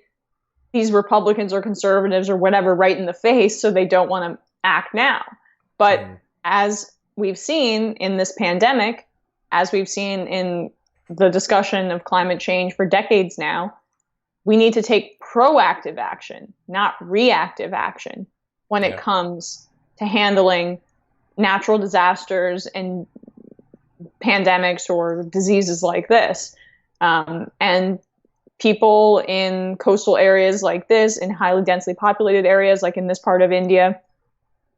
these Republicans or conservatives or whatever right in the face, so they don't want to act now. But as we've seen in this pandemic, as we've seen in the discussion of climate change for decades now, we need to take proactive action, not reactive action, when it comes to handling natural disasters and pandemics or diseases like this. And people in coastal areas like this, in highly densely populated areas like in this part of India,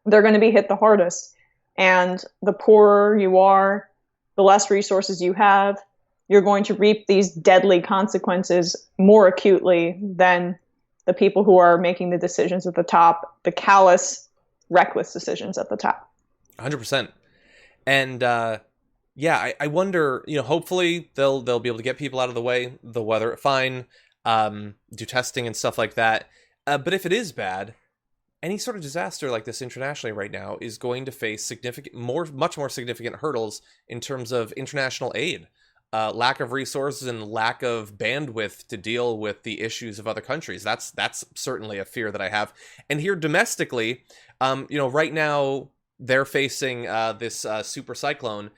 they're going to be hit the hardest. And the poorer you are, the less resources you have, you're going to reap these deadly consequences more acutely than the people who are making the decisions at the top, the callous, reckless decisions at the top. 100%. And I wonder, hopefully they'll be able to get people out of the way, they'll weather it fine, do testing and stuff like that. But if it is bad, any sort of disaster like this internationally right now is going to face much more significant hurdles in terms of international aid. Lack of resources and lack of bandwidth to deal with the issues of other countries. That's certainly a fear that I have. And here domestically, right now they're facing this super cyclone.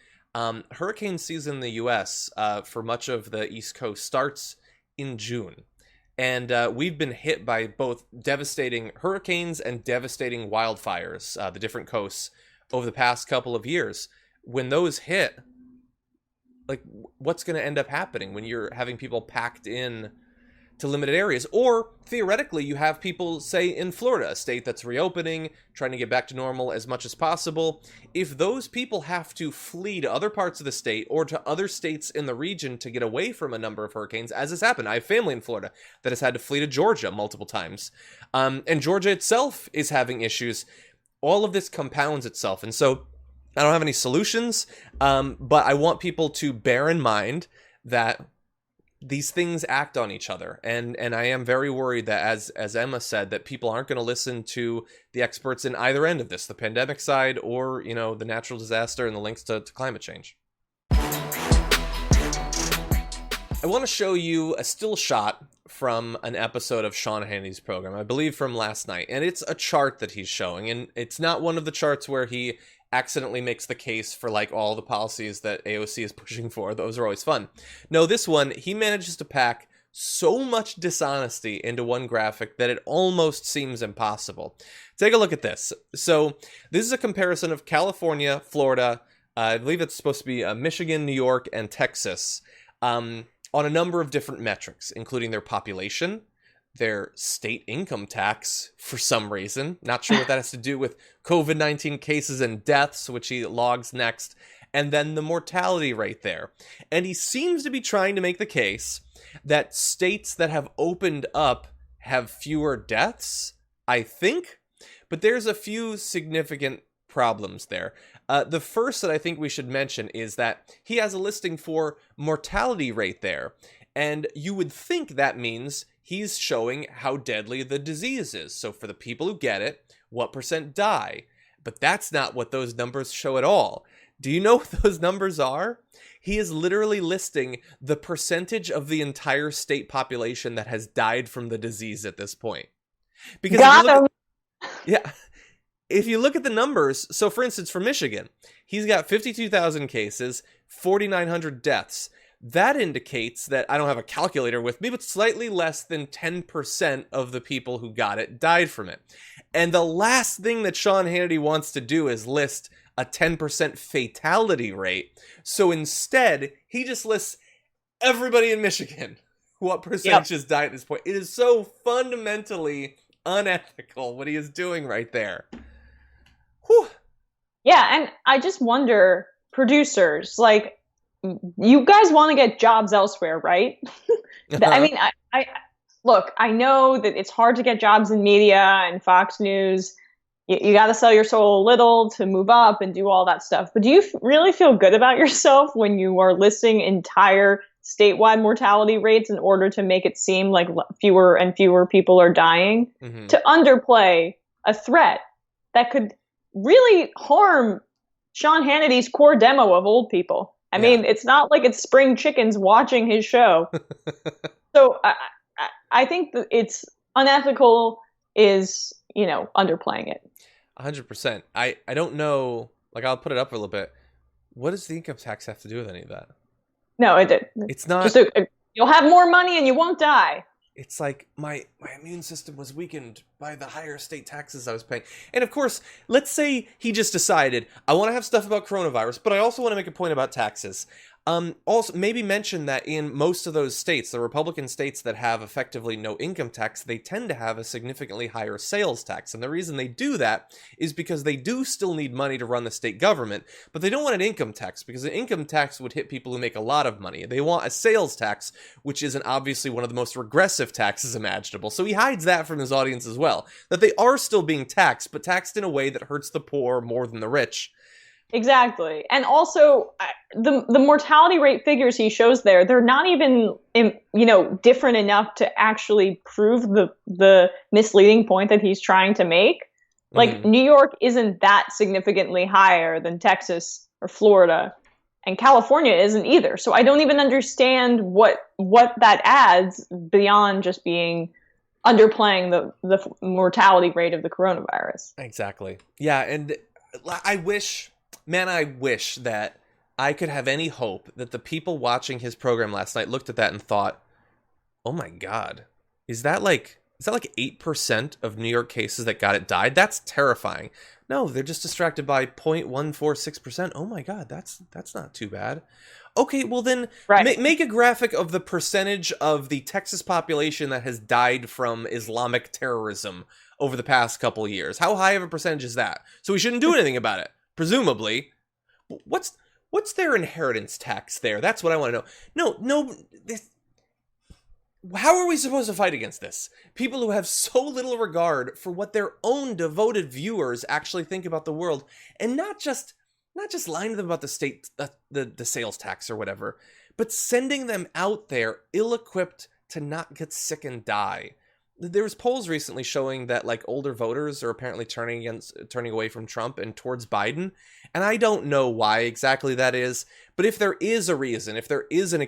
Hurricane season in the U.S. For much of the East Coast starts in June. And we've been hit by both devastating hurricanes and devastating wildfires, the different coasts, over the past couple of years. When those hit, what's going to end up happening when you're having people packed in to limited areas. Or theoretically, you have people, say, in Florida, a state that's reopening, trying to get back to normal as much as possible. If those people have to flee to other parts of the state or to other states in the region to get away from a number of hurricanes, as has happened, I have family in Florida that has had to flee to Georgia multiple times. And Georgia itself is having issues. All of this compounds itself. And so I don't have any solutions, but I want people to bear in mind that these things act on each other. And I am very worried that, as Emma said, that people aren't going to listen to the experts in either end of this, the pandemic side or, the natural disaster and the links to climate change. I want to show you a still shot from an episode of Sean Hannity's program, I believe from last night. And it's a chart that he's showing. And it's not one of the charts where he accidentally makes the case for like all the policies that AOC is pushing for. Those are always fun. No, this one, he manages to pack so much dishonesty into one graphic that it almost seems impossible. Take a look at this. So this is a comparison of California, Florida, I believe it's supposed to be Michigan, New York, and Texas, on a number of different metrics, including their population, their state income tax for some reason. Not sure what that has to do with COVID-19 cases and deaths, which he logs next, and then the mortality rate there. And he seems to be trying to make the case that states that have opened up have fewer deaths, I think, but there's a few significant problems there. The first that I think we should mention is that he has a listing for mortality rate there. And you would think that means he's showing how deadly the disease is. So for the people who get it, what percent die? But that's not what those numbers show at all. Do you know what those numbers are? He is literally listing the percentage of the entire state population that has died from the disease at this point. Because if you look at the numbers, so for instance, for Michigan, he's got 52,000 cases, 4,900 deaths. That indicates that, I don't have a calculator with me, but slightly less than 10% of the people who got it died from it. And the last thing that Sean Hannity wants to do is list a 10% fatality rate. So instead, he just lists everybody in Michigan. What percentages died at this point. It is so fundamentally unethical what he is doing right there. Whew. Yeah, and I just wonder, producers, like, you guys want to get jobs elsewhere, right? I mean, I look, I know that it's hard to get jobs in media and Fox News. You got to sell your soul a little to move up and do all that stuff. But do you really feel good about yourself when you are listing entire statewide mortality rates in order to make it seem like fewer and fewer people are dying? Mm-hmm. To underplay a threat that could really harm Sean Hannity's core demo of old people. I mean, it's not like it's spring chickens watching his show. So I think that it's unethical is, underplaying it. 100%. I don't know, like, I'll put it up a little bit. What does the income tax have to do with any of that? No, it's not. You'll have more money and you won't die. It's like my immune system was weakened by the higher state taxes I was paying. And of course, let's say he just decided, I want to have stuff about coronavirus, but I also want to make a point about taxes. Also, maybe mention that in most of those states, the Republican states that have effectively no income tax, they tend to have a significantly higher sales tax. And the reason they do that is because they do still need money to run the state government, but they don't want an income tax because an income tax would hit people who make a lot of money. They want a sales tax, which isn't obviously one of the most regressive taxes imaginable. So he hides that from his audience as well, that they are still being taxed, but taxed in a way that hurts the poor more than the rich. Exactly. And also the mortality rate figures he shows there, they're not even, different enough to actually prove the misleading point that he's trying to make. Like, New York isn't that significantly higher than Texas or Florida, and California isn't either. So I don't even understand what that adds beyond just being underplaying the mortality rate of the coronavirus. Exactly. Yeah, and I wish that I could have any hope that the people watching his program last night looked at that and thought, oh my God, is that like 8% of New York cases that got it died? That's terrifying. No, they're just distracted by 0.146%. Oh my God, that's not too bad. Okay, well then, Right. make a graphic of the percentage of the Texas population that has died from Islamic terrorism over the past couple of years. How high of a percentage is that? So we shouldn't do anything about it, presumably. What's their inheritance tax there? That's what I want to know. No, how are we supposed to fight against this? People who have so little regard for what their own devoted viewers actually think about the world, and not just lying to them about the sales tax or whatever, but sending them out there ill-equipped to not get sick and die. There was polls recently showing that like older voters are apparently turning away from Trump and towards Biden, and I don't know why exactly that is. But if there is a reason, if there is an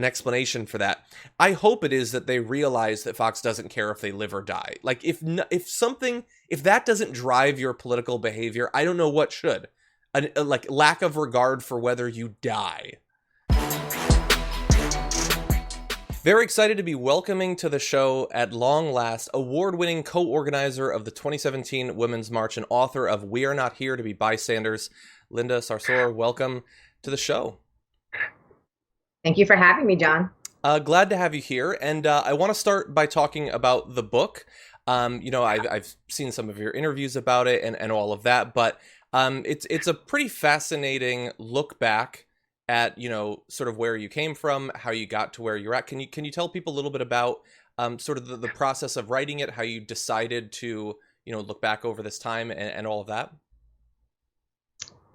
explanation for that, I hope it is that they realize that Fox doesn't care if they live or die. Like if that doesn't drive your political behavior, I don't know what should. Like lack of regard for whether you die. Very excited to be welcoming to the show at long last, award-winning co-organizer of the 2017 Women's March and author of We Are Not Here to Be Bystanders, Linda Sarsour. Welcome to the show. Thank you for having me, John. Glad to have you here, and I want to start by talking about the book. I've seen some of your interviews about it and all of that, but it's a pretty fascinating look back at, sort of where you came from, how you got to where you're at. Can you tell people a little bit about sort of the process of writing it, how you decided to, look back over this time and all of that?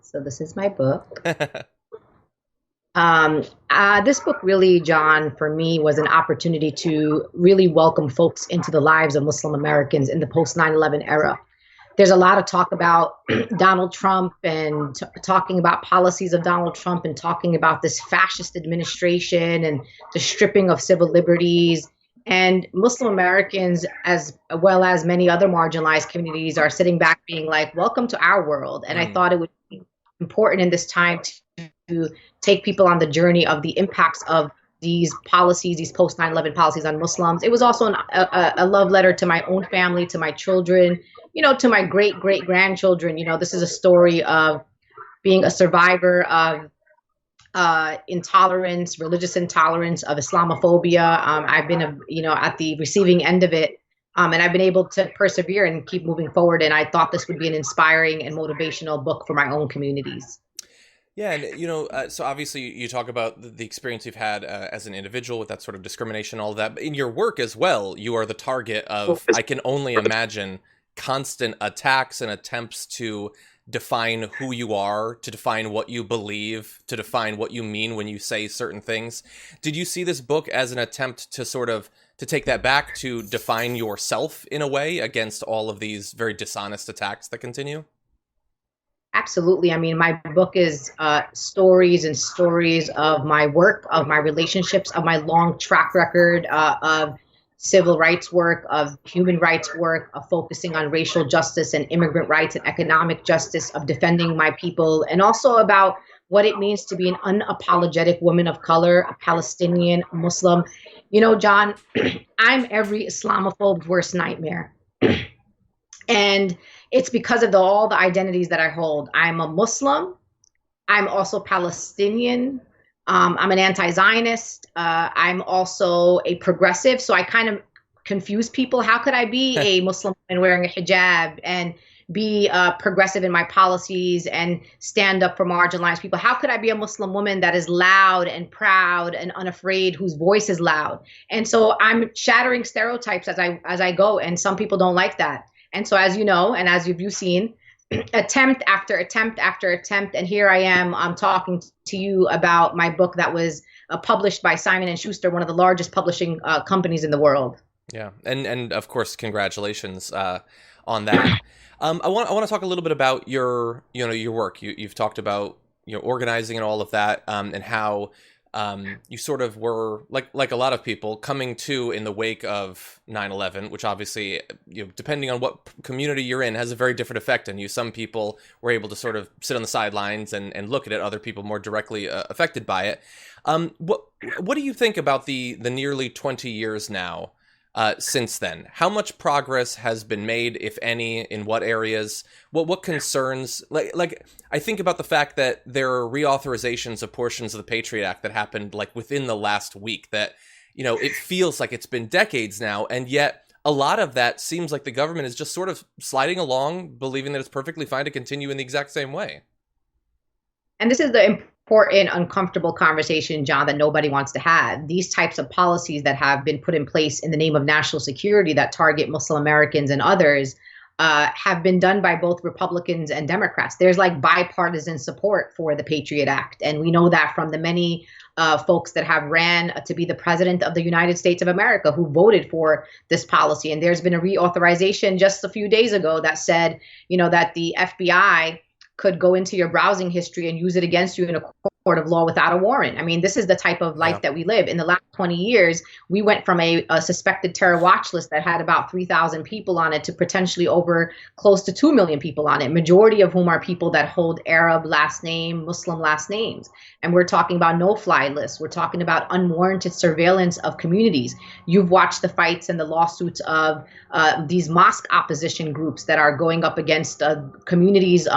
So this is my book. This book really, John, for me was an opportunity to really welcome folks into the lives of Muslim Americans in the post 9/11 era. There's a lot of talk about Donald Trump and talking about policies of Donald Trump and talking about this fascist administration and the stripping of civil liberties. And Muslim Americans, as well as many other marginalized communities, are sitting back being like, welcome to our world. And I thought it would be important in this time to take people on the journey of the impacts of these policies, these post 9/11 policies on Muslims. It was also a love letter to my own family, to my children, to my great-great-grandchildren. This is a story of being a survivor of intolerance, religious intolerance, of Islamophobia. I've been, at the receiving end of it, and I've been able to persevere and keep moving forward. And I thought this would be an inspiring and motivational book for my own communities. Yeah, and so obviously you talk about the experience you've had as an individual with that sort of discrimination, all of that. But in your work as well, you are the target of, I can only imagine, constant attacks and attempts to define who you are, to define what you believe, to define what you mean when you say certain things. Did you see this book as an attempt to sort of to take that back, to define yourself in a way against all of these very dishonest attacks that continue? Absolutely. I mean, my book is stories and stories of my work, of my relationships, of my long track record of civil rights work, of human rights work, of focusing on racial justice and immigrant rights and economic justice, of defending my people, and also about what it means to be an unapologetic woman of color, a Palestinian Muslim. John, I'm every Islamophobe's worst nightmare. And it's because of all the identities that I hold. I'm a Muslim. I'm also Palestinian. I'm an anti-Zionist. I'm also a progressive. So I kind of confuse people. How could I be a Muslim and wearing a hijab and be progressive in my policies and stand up for marginalized people? How could I be a Muslim woman that is loud and proud and unafraid, whose voice is loud? And so I'm shattering stereotypes as I go, and some people don't like that. And so, as you know, and as you've seen, attempt after attempt after attempt, and here I am, I'm talking to you about my book that was published by Simon & Schuster, one of the largest publishing companies in the world. Yeah, and of course, congratulations on that. I want to talk a little bit about your work. You've talked about organizing and all of that, and how you sort of were like a lot of people coming to in the wake of 9/11, which obviously, depending on what community you're in, has a very different effect on you. Some people were able to sort of sit on the sidelines and look at it. Other people more directly affected by it. What do you think about the nearly 20 years now since then. How much progress has been made, if any, in what areas? What concerns? Like I think about the fact that there are reauthorizations of portions of the Patriot Act that happened like within the last week. That, you know, it feels like it's been decades now, and yet a lot of that seems like the government is just sort of sliding along, believing that it's perfectly fine to continue in the exact same way. And this is the important, uncomfortable conversation, John, that nobody wants to have. These types of policies that have been put in place in the name of national security that target Muslim Americans and others have been done by both Republicans and Democrats. There's like bipartisan support for the Patriot Act. And we know that from the many folks that have ran to be the president of the United States of America who voted for this policy. And there's been a reauthorization just a few days ago that said, you know, that the FBI could go into your browsing history and use it against you in a court of law without a warrant. I mean, this is the type of life that we live. In the last 20 years, we went from a suspected terror watch list that had about 3,000 people on it to potentially over close to 2 million people on it, majority of whom are people that hold Arab last name, Muslim last names. And we're talking about no-fly lists. We're talking about unwarranted surveillance of communities. You've watched the fights and the lawsuits of these mosque opposition groups that are going up against communities,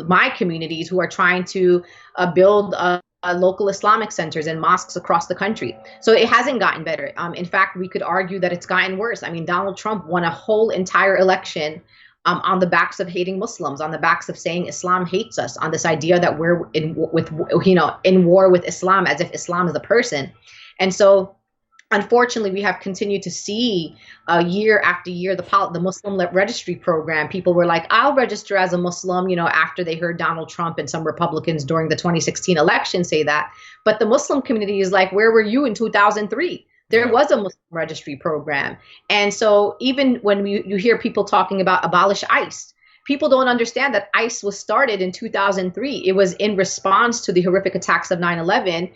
my communities, who are trying to build local Islamic centers and mosques across the country. So it hasn't gotten better. In fact, we could argue that it's gotten worse. I mean, Donald Trump won a whole entire election on the backs of hating Muslims, on the backs of saying Islam hates us, on this idea that we're in war with Islam, as if Islam is a person. And so, unfortunately, we have continued to see year after year the Muslim registry program. People were like, I'll register as a Muslim, you know, after they heard Donald Trump and some Republicans during the 2016 election say that. But the Muslim community is like, where were you in 2003? There was a Muslim registry program. And so even when you hear people talking about abolish ICE, people don't understand that ICE was started in 2003. It was in response to the horrific attacks of 9/11,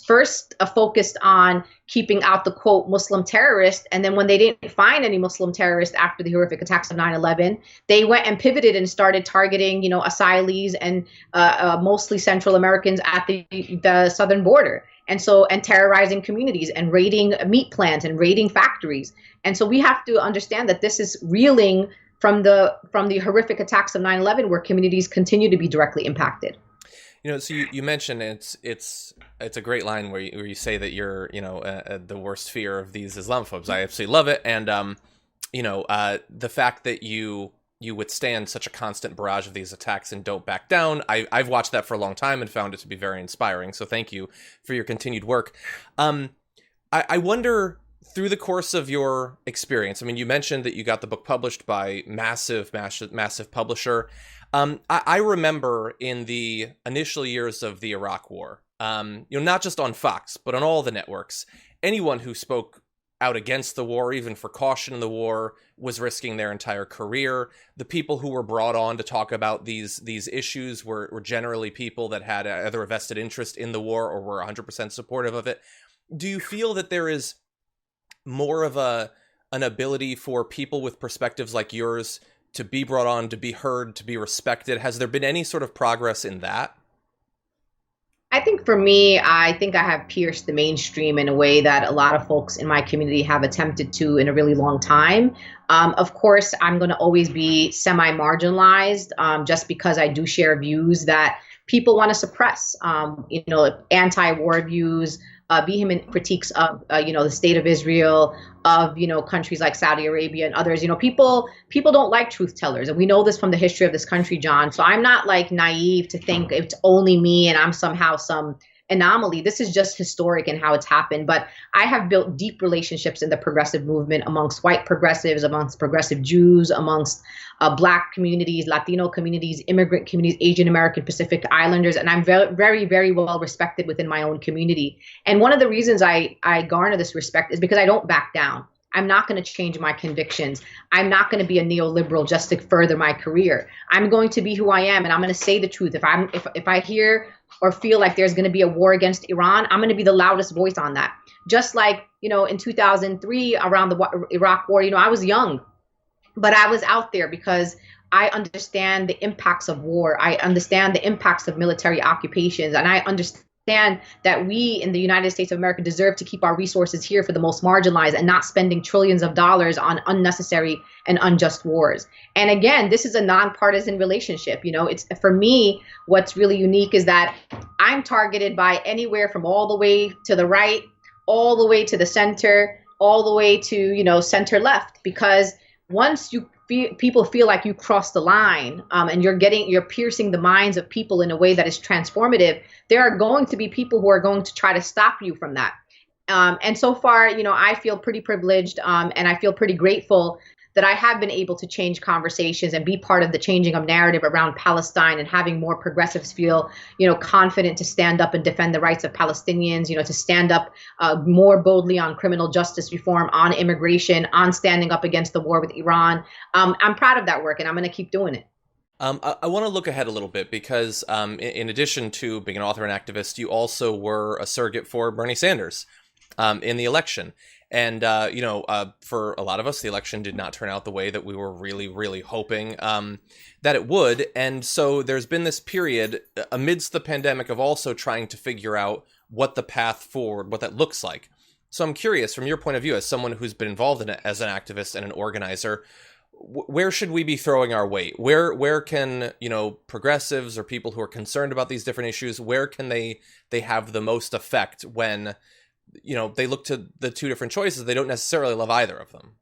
first focused on keeping out the, quote, Muslim terrorists. And then when they didn't find any Muslim terrorists after the horrific attacks of 9/11, they went and pivoted and started targeting, you know, asylees and mostly Central Americans at the southern border. And terrorizing communities and raiding meat plants and raiding factories. And so we have to understand that this is reeling from the horrific attacks of 9/11, where communities continue to be directly impacted. You know, so you mentioned it's a great line where you say that you're, you know, the worst fear of these Islamophobes. I absolutely love it, and you know, the fact that you withstand such a constant barrage of these attacks and don't back down. I've watched that for a long time and found it to be very inspiring. So thank you for your continued work. I wonder, through the course of your experience, I mean, you mentioned that you got the book published by massive publisher. I remember in the initial years of the Iraq War, you know, not just on Fox, but on all the networks, anyone who spoke out against the war, even for caution in the war, was risking their entire career. The people who were brought on to talk about these issues were generally people that had either a vested interest in the war or were 100% supportive of it. Do you feel that there is more of an ability for people with perspectives like yours to be brought on, to be heard, to be respected? Has there been any sort of progress in that? I think for me, I think I have pierced the mainstream in a way that a lot of folks in my community have attempted to in a really long time. Of course, I'm going to always be semi-marginalized just because I do share views that people want to suppress, you know, anti-war views, vehement critiques of, you know, the state of Israel, of, you know, countries like Saudi Arabia and others. You know, people don't like truth tellers. And we know this from the history of this country, John. So I'm not like naive to think it's only me and I'm somehow some anomaly. This is just historic and how it's happened. But I have built deep relationships in the progressive movement amongst white progressives, amongst progressive Jews, amongst Black communities, Latino communities, immigrant communities, Asian American, Pacific Islanders. And I'm very, very, very well respected within my own community. And one of the reasons I garner this respect is because I don't back down. I'm not going to change my convictions. I'm not going to be a neoliberal just to further my career. I'm going to be who I am, and I'm going to say the truth. If I hear or feel like there's going to be a war against Iran, I'm going to be the loudest voice on that. Just like, you know, in 2003 around the Iraq war, you know, I was young, but I was out there because I understand the impacts of war. I understand the impacts of military occupations, and I understand understand that we in the United States of America deserve to keep our resources here for the most marginalized and not spending trillions of dollars on unnecessary and unjust wars. And again, this is a nonpartisan relationship. It's, for me, what's really unique is that I'm targeted by anywhere from all the way to the right, all the way to the center, all the way to, center left, because once people feel like you cross the line, and you're piercing the minds of people in a way that is transformative, there are going to be people who are going to try to stop you from that. And so far, I feel pretty privileged, and I feel pretty grateful that I have been able to change conversations and be part of the changing of narrative around Palestine, and having more progressives feel, confident to stand up and defend the rights of Palestinians, to stand up more boldly on criminal justice reform, on immigration, on standing up against the war with Iran. I'm proud of that work, and I'm going to keep doing it. I want to look ahead a little bit because in addition to being an author and activist, you also were a surrogate for Bernie Sanders in the election. And, for a lot of us, the election did not turn out the way that we were really, really hoping that it would. And so there's been this period amidst the pandemic of also trying to figure out what the path forward, what that looks like. So I'm curious, from your point of view, as someone who's been involved in it as an activist and an organizer, where should we be throwing our weight? Where can, progressives or people who are concerned about these different issues, where can they have the most effect when they look to the two different choices? They don't necessarily love either of them.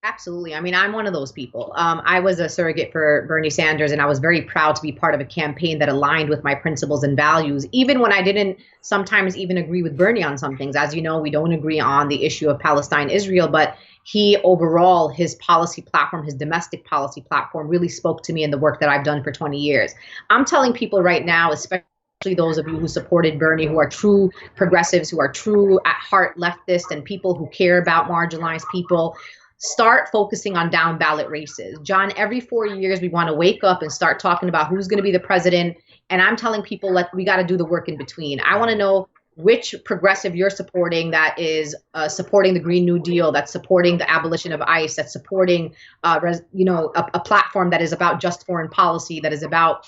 Absolutely. I mean, I'm one of those people. I was a surrogate for Bernie Sanders, and I was very proud to be part of a campaign that aligned with my principles and values, even when I didn't sometimes even agree with Bernie on some things. As you know, we don't agree on the issue of Palestine, Israel, but he overall, his policy platform, his domestic policy platform really spoke to me in the work that I've done for 20 years. I'm telling people right now, especially those of you who supported Bernie, who are true progressives, who are true at heart leftists, and people who care about marginalized people, start focusing on down ballot races. John, every 4 years, we want to wake up and start talking about who's going to be the president. And I'm telling people that we got to do the work in between. I want to know which progressive you're supporting that is supporting the Green New Deal, that's supporting the abolition of ICE, that's supporting, a platform that is about just foreign policy, that is about,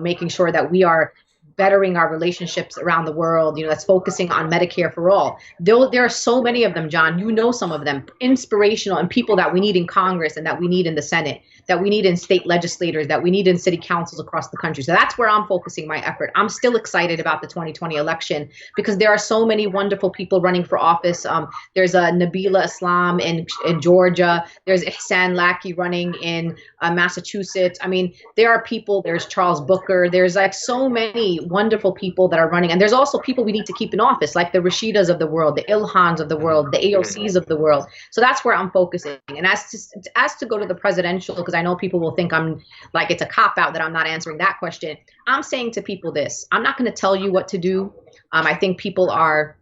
making sure that we are bettering our relationships around the world, that's focusing on Medicare for all. There are so many of them, John, some of them, inspirational, and people that we need in Congress and that we need in the Senate, that we need in state legislators, that we need in city councils across the country. So that's where I'm focusing my effort. I'm still excited about the 2020 election because there are so many wonderful people running for office. There's Nabila Islam in Georgia. There's Ihsan Laki running in Massachusetts. I mean, there are people, there's Charles Booker. There's like so many wonderful people that are running. And there's also people we need to keep in office, like the Rashidas of the world, the Ilhans of the world, the AOCs of the world. So that's where I'm focusing. And as to go to the presidential, because I know people will think I'm like, it's a cop-out that I'm not answering that question. I'm saying to people this: I'm not going to tell you what to do. I think people are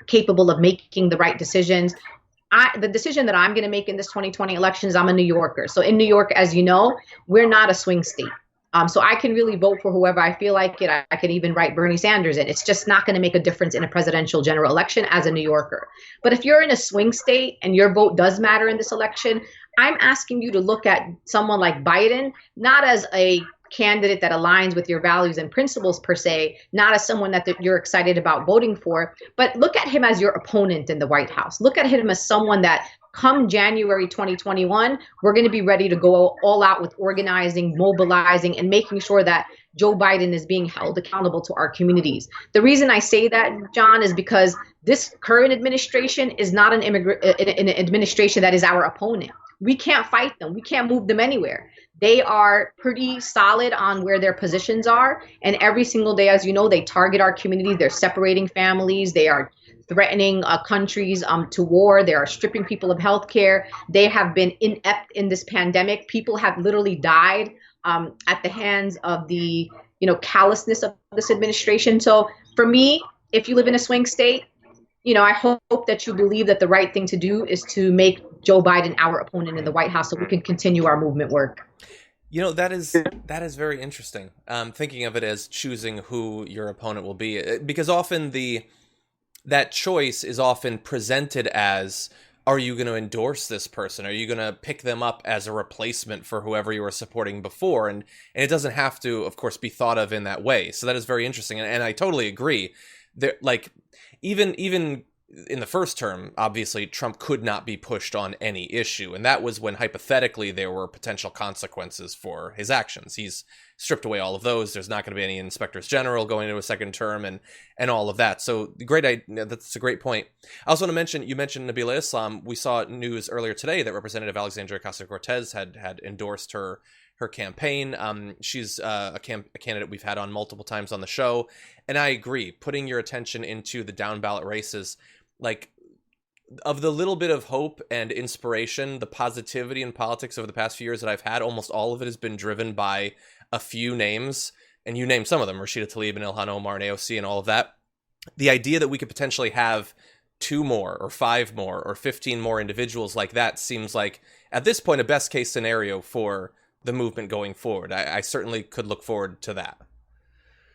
capable of making the right decisions. The decision that I'm going to make in this 2020 election is I'm a New Yorker. So in New York, as you know, we're not a swing state. So I can really vote for whoever I feel like it. I can even write Bernie Sanders in. It's just not going to make a difference in a presidential general election as a New Yorker. But if you're in a swing state and your vote does matter in this election, I'm asking you to look at someone like Biden, not as a candidate that aligns with your values and principles per se, not as someone that you're excited about voting for, but look at him as your opponent in the White House. Look at him as someone that come January 2021, we're going to be ready to go all out with organizing, mobilizing, and making sure that Joe Biden is being held accountable to our communities. The reason I say that, John, is because this current administration is not an administration that is our opponent. We can't fight them. We can't move them anywhere. They are pretty solid on where their positions are. And every single day, as you know, they target our community. They're separating families. They are threatening countries to war. They are stripping people of health care. They have been inept in this pandemic. People have literally died at the hands of the callousness of this administration. So for me, if you live in a swing state, I hope that you believe that the right thing to do is to make Joe Biden our opponent in the White House so we can continue our movement work. That is very interesting. Thinking of it as choosing who your opponent will be, because often that choice is often presented as, are you going to endorse this person? Are you going to pick them up as a replacement for whoever you were supporting before? And it doesn't have to, of course, be thought of in that way. So that is very interesting. And I totally agree. There, like, even in the first term, obviously, Trump could not be pushed on any issue. And that was when, hypothetically, there were potential consequences for his actions. He's stripped away all of those. There's not going to be any inspectors general going into a second term and all of that. So that's a great point. I also want to mention, you mentioned Nabila Islam. We saw news earlier today that Representative Alexandria Ocasio-Cortez had endorsed her campaign. She's a candidate we've had on multiple times on the show. And I agree, putting your attention into the down ballot races, like, of the little bit of hope and inspiration, the positivity in politics over the past few years that I've had, almost all of it has been driven by a few names. And you named some of them, Rashida Tlaib and Ilhan Omar and AOC and all of that. The idea that we could potentially have 2 more or 5 more or 15 more individuals like that seems like, at this point, a best case scenario for the movement going forward. I certainly could look forward to that.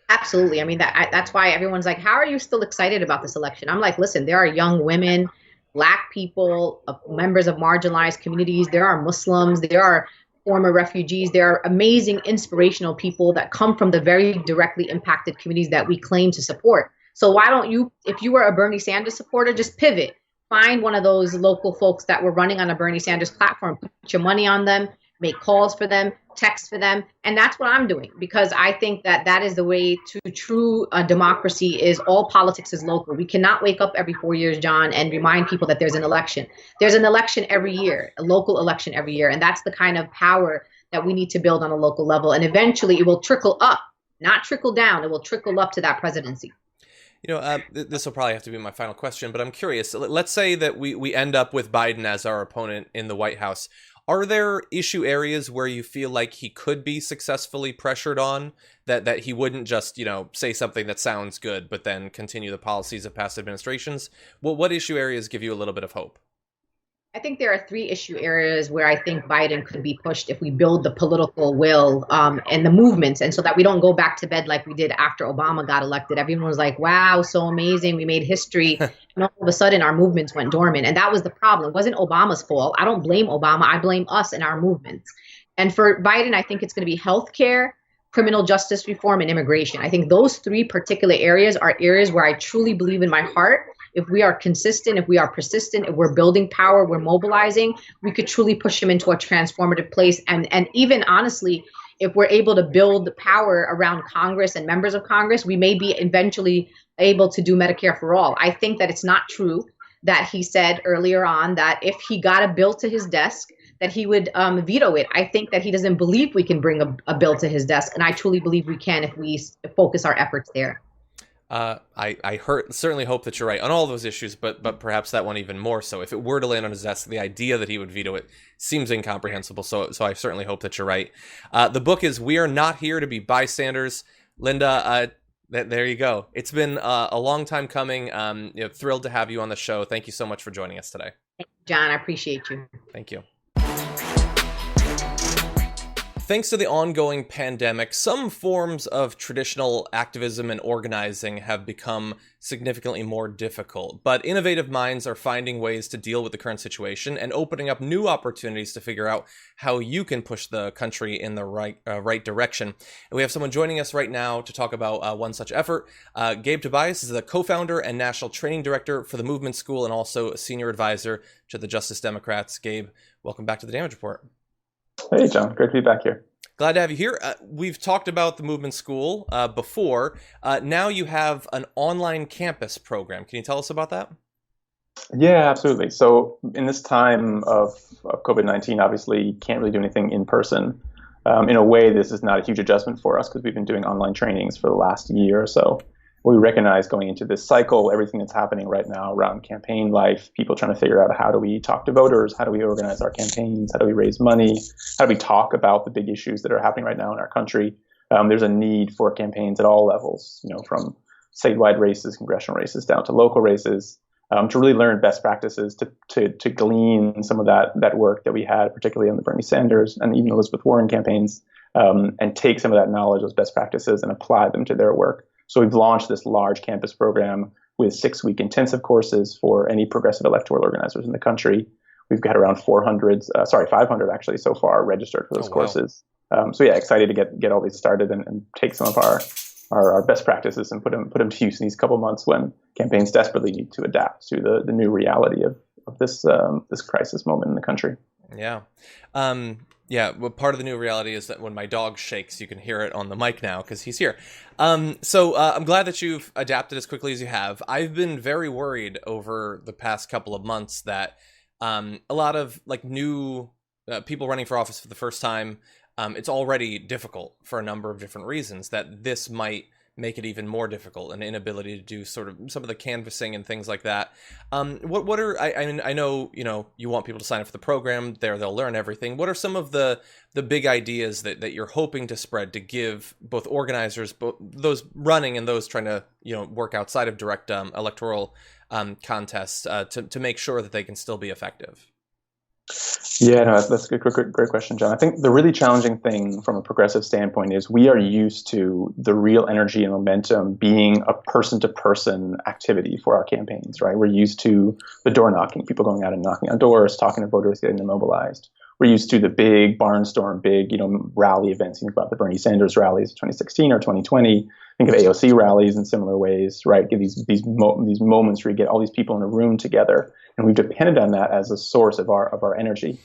Absolutely. I mean, that's why everyone's like, how are you still excited about this election? I'm like, listen, there are young women, Black people, members of marginalized communities. There are Muslims. There are former refugees. There are amazing, inspirational people that come from the very directly impacted communities that we claim to support. So why don't you, if you were a Bernie Sanders supporter, just pivot. Find one of those local folks that were running on a Bernie Sanders platform, put your money on them, make calls for them, text for them. And that's what I'm doing, because I think that is the way to true democracy. Is all politics is local. We cannot wake up every 4 years, John, and remind people that there's an election. There's an election every year, a local election every year. And that's the kind of power that we need to build on a local level. And eventually it will trickle up, not trickle down. It will trickle up to that presidency. You know, this will probably have to be my final question, but I'm curious. Let's say that we end up with Biden as our opponent in the White House. Are there issue areas where you feel like he could be successfully pressured on, that he wouldn't just, say something that sounds good, but then continue the policies of past administrations? Well, what issue areas give you a little bit of hope? I think there are 3 issue areas where I think Biden could be pushed if we build the political will and the movements, and so that we don't go back to bed like we did after Obama got elected. Everyone was like, wow, so amazing, we made history. And all of a sudden our movements went dormant. And that was the problem. It wasn't Obama's fault. I don't blame Obama. I blame us and our movements. And for Biden, I think it's going to be healthcare, criminal justice reform, and immigration. I think those 3 particular areas are areas where I truly believe in my heart, if we are consistent, if we are persistent, if we're building power, we're mobilizing, we could truly push him into a transformative place. And even honestly, if we're able to build the power around Congress and members of Congress, we may be eventually able to do Medicare for all. I think that it's not true that he said earlier on that if he got a bill to his desk, that he would veto it. I think that he doesn't believe we can bring a bill to his desk. And I truly believe we can if we focus our efforts there. I certainly hope that you're right on all those issues, but perhaps that one even more so. If it were to land on his desk, the idea that he would veto it seems incomprehensible. So I certainly hope that you're right. The book is We Are Not Here to Be Bystanders. Linda, there you go. It's been a long time coming. Thrilled to have you on the show. Thank you so much for joining us today. Thank you, John. I appreciate you. Thank you. Thanks to the ongoing pandemic, some forms of traditional activism and organizing have become significantly more difficult, but innovative minds are finding ways to deal with the current situation and opening up new opportunities to figure out how you can push the country in the right direction. And we have someone joining us right now to talk about one such effort. Gabe Tobias is the co-founder and national training director for the Movement School and also a senior advisor to the Justice Democrats. Gabe, welcome back to the Damage Report. Hey, John. Great to be back here. Glad to have you here. We've talked about the Movement School before. Now you have an online campus program. Can you tell us about that? Yeah, absolutely. So in this time of COVID-19, obviously you can't really do anything in person. In a way, this is not a huge adjustment for us because we've been doing online trainings for the last year or so. We recognize going into this cycle, everything that's happening right now around campaign life, people trying to figure out how do we talk to voters, how do we organize our campaigns, how do we raise money, how do we talk about the big issues that are happening right now in our country. There's a need for campaigns at all levels, from statewide races, congressional races, down to local races, to really learn best practices, to glean some of that work that we had, particularly on the Bernie Sanders and even Elizabeth Warren campaigns, and take some of that knowledge, those best practices, and apply them to their work. So we've launched this large campus program with 6-week intensive courses for any progressive electoral organizers in the country. We've got around 500 actually so far registered for those courses. So yeah, excited to get all these started and take some of our best practices and put them to use in these couple months when campaigns desperately need to adapt to the new reality of this crisis moment in the country. Yeah. Well, part of the new reality is that when my dog shakes, you can hear it on the mic now because he's here. So I'm glad that you've adapted as quickly as you have. I've been very worried over the past couple of months that a lot of like new people running for office for the first time, it's already difficult for a number of different reasons, that this might make it even more difficult, an inability to do sort of some of the canvassing and things like that. What are, I know, you want people to sign up for the program there, they'll learn everything. What are some of the big ideas that you're hoping to spread to give both organizers, both those running and those trying to, work outside of direct electoral contests to make sure that they can still be effective? Yeah, no, that's a great question, John. I think the really challenging thing from a progressive standpoint is we are used to the real energy and momentum being a person-to-person activity for our campaigns, right? We're used to the door knocking, people going out and knocking on doors, talking to voters, getting them mobilized. We're used to the big barnstorm, big, rally events. Think about the Bernie Sanders rallies of 2016 or 2020. Think of AOC rallies in similar ways, right? Give these moments where you get all these people in a room together, and we've depended on that as a source of our energy.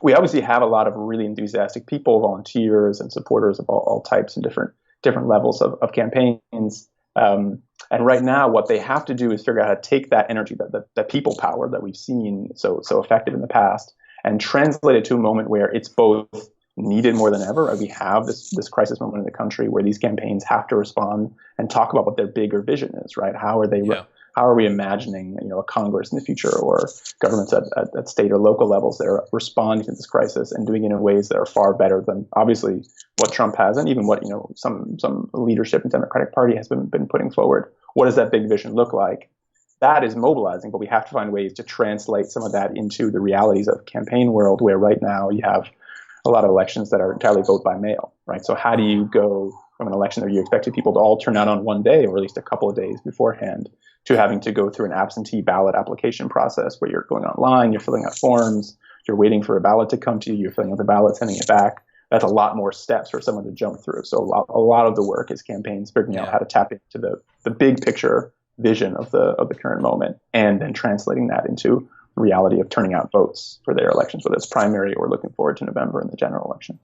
We obviously have a lot of really enthusiastic people, volunteers and supporters of all types and different levels of campaigns. And right now, what they have to do is figure out how to take that energy, that people power that we've seen so effective in the past, and translate it to a moment where it's both needed more than ever. We have this crisis moment in the country where these campaigns have to respond and talk about what their bigger vision is, right? How are we imagining, a Congress in the future, or governments at state or local levels that are responding to this crisis and doing it in ways that are far better than obviously what Trump has and even what some leadership in the Democratic Party has been putting forward. What does that big vision look like? That is mobilizing, but we have to find ways to translate some of that into the realities of campaign world, where right now you have a lot of elections that are entirely vote by mail, right? So how do you go from an election where you expected people to all turn out on one day or at least a couple of days beforehand to having to go through an absentee ballot application process where you're going online, you're filling out forms, you're waiting for a ballot to come to you, you're filling out the ballot, sending it back. That's a lot more steps for someone to jump through. So a lot of the work is campaigns figuring out how to tap into the big picture vision of the current moment, and then translating that into the reality of turning out votes for their elections, whether it's primary or looking forward to November in the general election.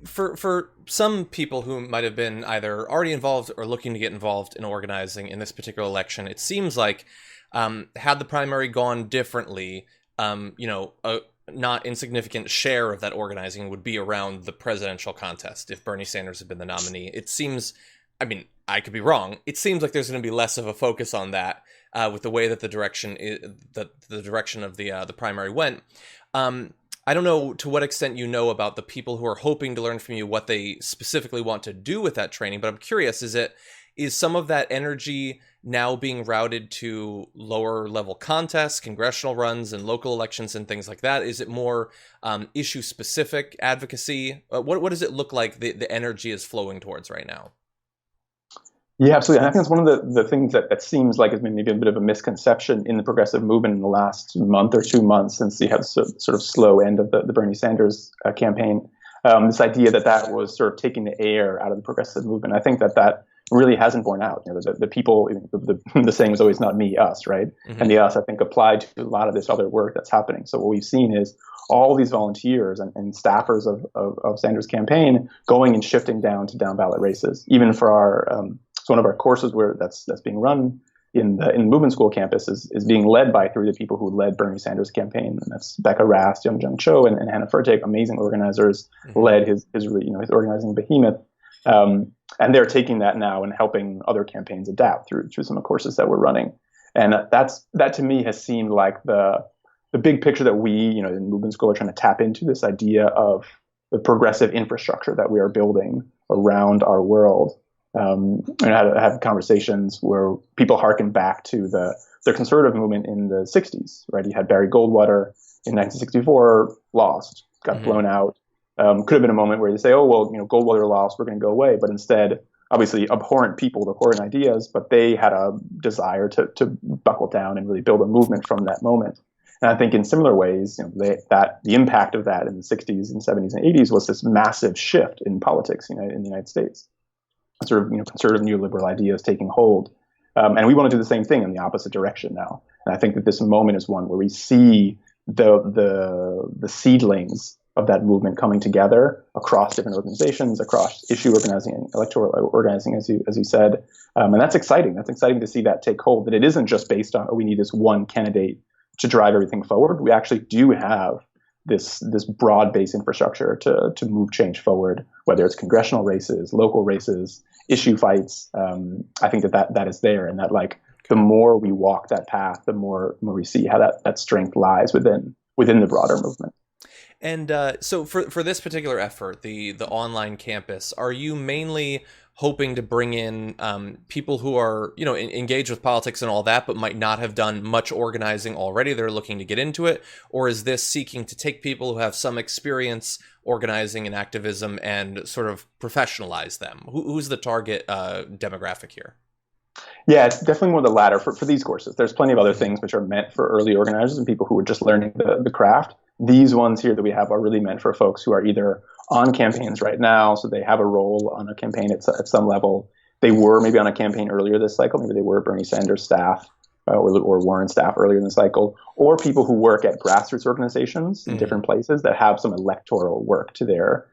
For some people who might have been either already involved or looking to get involved in organizing in this particular election, it seems like had the primary gone differently, a not insignificant share of that organizing would be around the presidential contest if Bernie Sanders had been the nominee. It seems, I could be wrong, it seems like there's going to be less of a focus on that with the way that the direction of the primary went. I don't know to what extent about the people who are hoping to learn from you what they specifically want to do with that training, but I'm curious, is some of that energy now being routed to lower level contests, congressional runs, and local elections and things like that? Is it more issue specific advocacy? What does it look like the energy is flowing towards right now? Yeah, absolutely. And I think it's one of the things that seems like has been maybe a bit of a misconception in the progressive movement in the last month or 2 months since you had sort of slow end of the Bernie Sanders campaign. This idea that was sort of taking the air out of the progressive movement. I think that really hasn't borne out. The people, the saying was always not me, us, right? Mm-hmm. And the us, I think, applied to a lot of this other work that's happening. So what we've seen is all these volunteers and staffers of Sanders' campaign going and shifting down to down ballot races, even for our one of our courses where that's being run in the movement school campus is being led by 3 of the people who led Bernie Sanders' campaign, and that's Becca Rast, Young Jung Cho, and Hannah Furtek, amazing organizers, led his organizing behemoth, and they're taking that now and helping other campaigns adapt through some of the courses that we're running, and that to me has seemed like the big picture that we in movement school are trying to tap into, this idea of the progressive infrastructure that we are building around our world. And I have conversations where people harken back to the conservative movement in the 60s, right? You had Barry Goldwater in 1964, lost, got blown out. Could have been a moment where you say, oh, well, Goldwater lost, we're going to go away. But instead, obviously abhorrent people with abhorrent ideas, but they had a desire to buckle down and really build a movement from that moment. And I think in similar ways, that the impact of that in the 60s and 70s and 80s was this massive shift in politics in the United States. Sort of conservative neoliberal ideas taking hold. And we want to do the same thing in the opposite direction now. And I think that this moment is one where we see the seedlings of that movement coming together across different organizations, across issue organizing, electoral organizing, as you said. And that's exciting. That's exciting to see that take hold, that it isn't just based on, we need this one candidate to drive everything forward. We actually do have this broad-based infrastructure to move change forward, whether it's congressional races, local races, issue fights. I think that is there, and that the more we walk that path, the more we see how that strength lies within the broader movement. And so for this particular effort, the online campus, are you mainly hoping to bring in people who are, engaged with politics and all that, but might not have done much organizing already? They're looking to get into it. Or is this seeking to take people who have some experience organizing and activism and sort of professionalize them? Who's the target demographic here? Yeah, it's definitely more the latter for these courses. There's plenty of other things which are meant for early organizers and people who are just learning the craft. These ones here that we have are really meant for folks who are either on campaigns right now, so they have a role on a campaign at some level. They were maybe on a campaign earlier this cycle. Maybe they were Bernie Sanders staff or Warren staff earlier in the cycle, or people who work at grassroots organizations in different places that have some electoral work to their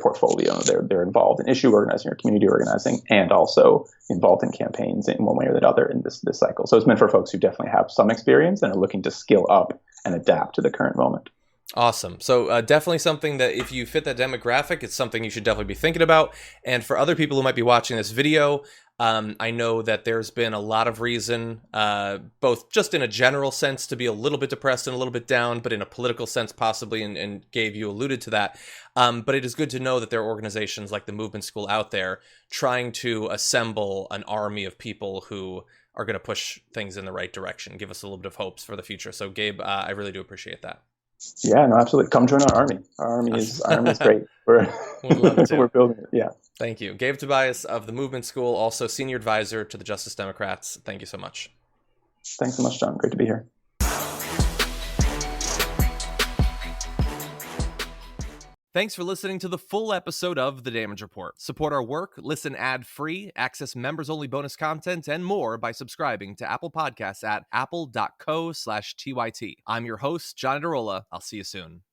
portfolio. They're involved in issue organizing or community organizing, and also involved in campaigns in one way or the other in this cycle. So it's meant for folks who definitely have some experience and are looking to skill up and adapt to the current moment. Awesome. So definitely something that if you fit that demographic, it's something you should definitely be thinking about. And for other people who might be watching this video, I know that there's been a lot of reason, both just in a general sense to be a little bit depressed and a little bit down, but in a political sense possibly, and Gabe, you alluded to that. But it is good to know that there are organizations like the Movement School out there trying to assemble an army of people who are going to push things in the right direction, give us a little bit of hopes for the future. So Gabe, I really do appreciate that. Yeah, no, absolutely. Come join our army. Our army is great. We're building it. Yeah. Thank you. Gabe Tobias of the Movement School, also senior advisor to the Justice Democrats. Thank you so much. Thanks so much, John. Great to be here. Thanks for listening to the full episode of The Damage Report. Support our work, listen ad-free, access members-only bonus content, and more by subscribing to Apple Podcasts at apple.co/TYT. I'm your host, John Adarola. I'll see you soon.